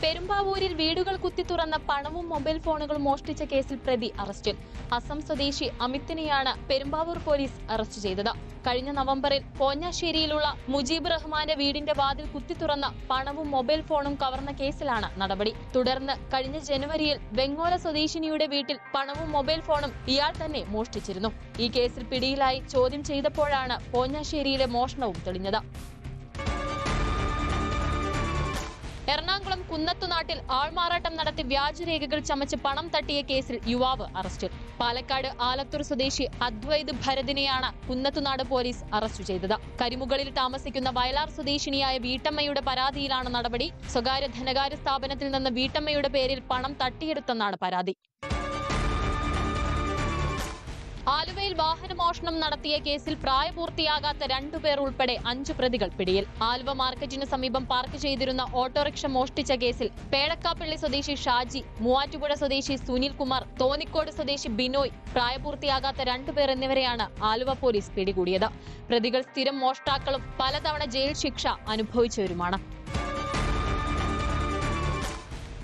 പെരുമ്പാവൂരിൽ വീടുകൾ കുത്തി തുറന്ന പണവും മൊബൈൽ ഫോണുകളും മോഷ്ടിച്ച കേസിൽ പ്രതി അറസ്റ്റിൽ. അസം സ്വദേശി അമിത്തിനെയാണ് പെരുമ്പാവൂർ പോലീസ് അറസ്റ്റ് ചെയ്തത്. കഴിഞ്ഞ നവംബറിൽ പോഞ്ഞാശ്ശേരിയിലുള്ള മുജീബ് റഹ്മാന്റെ വീടിന്റെ വാതിൽ കുത്തി തുറന്ന പണവും മൊബൈൽ ഫോണും കവർന്ന കേസിലാണ് നടപടി. തുടർന്ന് കഴിഞ്ഞ ജനുവരിയിൽ വെങ്ങോല സ്വദേശിനിയുടെ വീട്ടിൽ പണവും മൊബൈൽ ഫോണും ഇയാൾ തന്നെ മോഷ്ടിച്ചിരുന്നു. ഈ കേസിൽ പിടിയിലായി ചോദ്യം ചെയ്തപ്പോഴാണ് പോഞ്ഞാശ്ശേരിയിലെ മോഷണവും തെളിഞ്ഞത്. എറണാകുളം കുന്നത്തുനാട്ടിൽ ആൾമാറാട്ടം നടത്തി വ്യാജരേഖകൾ ചമച്ച് പണം തട്ടിയ കേസിൽ യുവാവ് അറസ്റ്റിൽ. പാലക്കാട് ആലത്തൂർ സ്വദേശി അദ്വൈത് ഭരതിനെയാണ് കുന്നത്തുനാട് പോലീസ് അറസ്റ്റ് ചെയ്തത്. കരിമുകളിൽ താമസിക്കുന്ന വയലാർ സ്വദേശിനിയായ വീട്ടമ്മയുടെ പരാതിയിലാണ് നടപടി. സ്വകാര്യ ധനകാര്യ സ്ഥാപനത്തിൽ നിന്ന് വീട്ടമ്മയുടെ പേരിൽ പണം തട്ടിയെടുത്തെന്നാണ് പരാതി. ആലുവയിൽ വാഹനമോഷണം നടത്തിയ കേസിൽ പ്രായപൂർത്തിയാകാത്ത 2 പേർ ഉൾപ്പെടെ 5 പ്രതികൾ പിടിയിൽ. ആലുവ മാർക്കറ്റിന് സമീപം പാർക്ക് ചെയ്തിരുന്ന ഓട്ടോറിക്ഷ മോഷ്ടിച്ച കേസിൽ പേടക്കാപ്പള്ളി സ്വദേശി ഷാജി, മൂവാറ്റുപുഴ സ്വദേശി സുനിൽ കുമാർ, തോന്നിക്കോട് സ്വദേശി ബിനോയ്, പ്രായപൂർത്തിയാകാത്ത 2 പേർ എന്നിവരെയാണ് ആലുവ പോലീസ് പിടികൂടിയത്. പ്രതികൾ സ്ഥിരം മോഷ്ടാക്കളും പലതവണ ജയിൽ ശിക്ഷ അനുഭവിച്ചവരുമാണ്.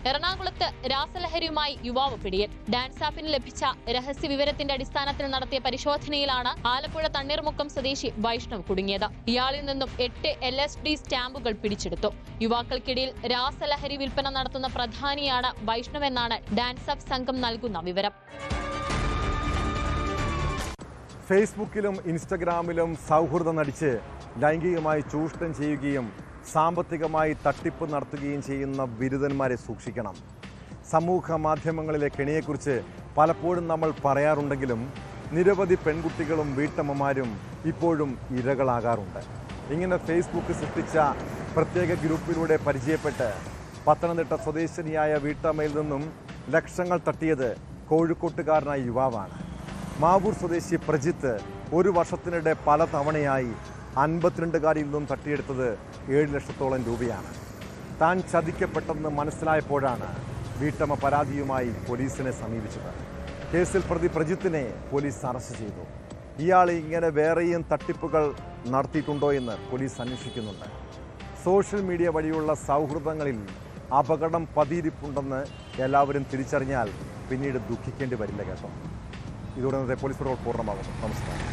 എറണാകുളത്ത് രാസലഹരിയുമായി യുവാവ് പിടിയിൽ. ഡാൻസ് ആപ്പിന് ലഭിച്ച രഹസ്യ വിവരത്തിന്റെ അടിസ്ഥാനത്തിൽ നടത്തിയ പരിശോധനയിലാണ് ആലപ്പുഴ തണ്ണീർമുക്കം സ്വദേശി വൈഷ്ണവ് കുടുങ്ങിയത്. ഇയാളിൽ നിന്നും 8 LSD സ്റ്റാമ്പുകൾ പിടിച്ചെടുത്തു. യുവാക്കൾക്കിടയിൽ രാസലഹരി വിൽപ്പന നടത്തുന്ന പ്രധാനിയാണ് വൈഷ്ണവ് എന്നാണ് ഡാൻസ് ആപ്പ് സംഘം നൽകുന്ന വിവരം. ഫേസ്ബുക്കിലും ഇൻസ്റ്റഗ്രാമിലും സൗഹൃദം നടിച്ച് ലൈംഗികമായി ചൂഷണം ചെയ്യുകയും സാമ്പത്തികമായി തട്ടിപ്പ് നടത്തുകയും ചെയ്യുന്ന ബിരുദന്മാരെ സൂക്ഷിക്കണം. സമൂഹ മാധ്യമങ്ങളിലെ കെണിയെക്കുറിച്ച് പലപ്പോഴും നമ്മൾ പറയാറുണ്ടെങ്കിലും നിരവധി പെൺകുട്ടികളും വീട്ടമ്മമാരും ഇപ്പോഴും ഇരകളാകാറുണ്ട്. ഇങ്ങനെ ഫേസ്ബുക്ക് സൃഷ്ടിച്ച പ്രത്യേക ഗ്രൂപ്പിലൂടെ പരിചയപ്പെട്ട് പത്തനംതിട്ട സ്വദേശിനിയായ വീട്ടമ്മയിൽ നിന്നും ലക്ഷങ്ങൾ തട്ടിയത് കോഴിക്കോട്ടുകാരനായ യുവാവാണ്. മാവൂർ സ്വദേശി പ്രജിത്ത് ഒരു വർഷത്തിനിടെ പല തവണയായി 52കാരിയിൽ നിന്നും തട്ടിയെടുത്തത് 7 ലക്ഷത്തോളം രൂപയാണ്. താൻ ചതിക്കപ്പെട്ടെന്ന് മനസ്സിലായപ്പോഴാണ് വീട്ടമ്മ പരാതിയുമായി പോലീസിനെ സമീപിച്ചത്. കേസിൽ പ്രതി പ്രജിത്തിനെ പോലീസ് അറസ്റ്റ് ചെയ്തു. ഇയാൾ ഇങ്ങനെ വേറെയും തട്ടിപ്പുകൾ നടത്തിയിട്ടുണ്ടോ എന്ന് പോലീസ് അന്വേഷിക്കുന്നുണ്ട്. സോഷ്യൽ മീഡിയ വഴിയുള്ള സൗഹൃദങ്ങളിൽ അപകടം പതിയിരിപ്പുണ്ടെന്ന് എല്ലാവരും തിരിച്ചറിഞ്ഞാൽ പിന്നീട് ദുഃഖിക്കേണ്ടി വരില്ല കേട്ടോ. ഇതോടെ പോലീസ് റിപ്പോർട്ട് പൂർണ്ണമാകുന്നു. നമസ്കാരം.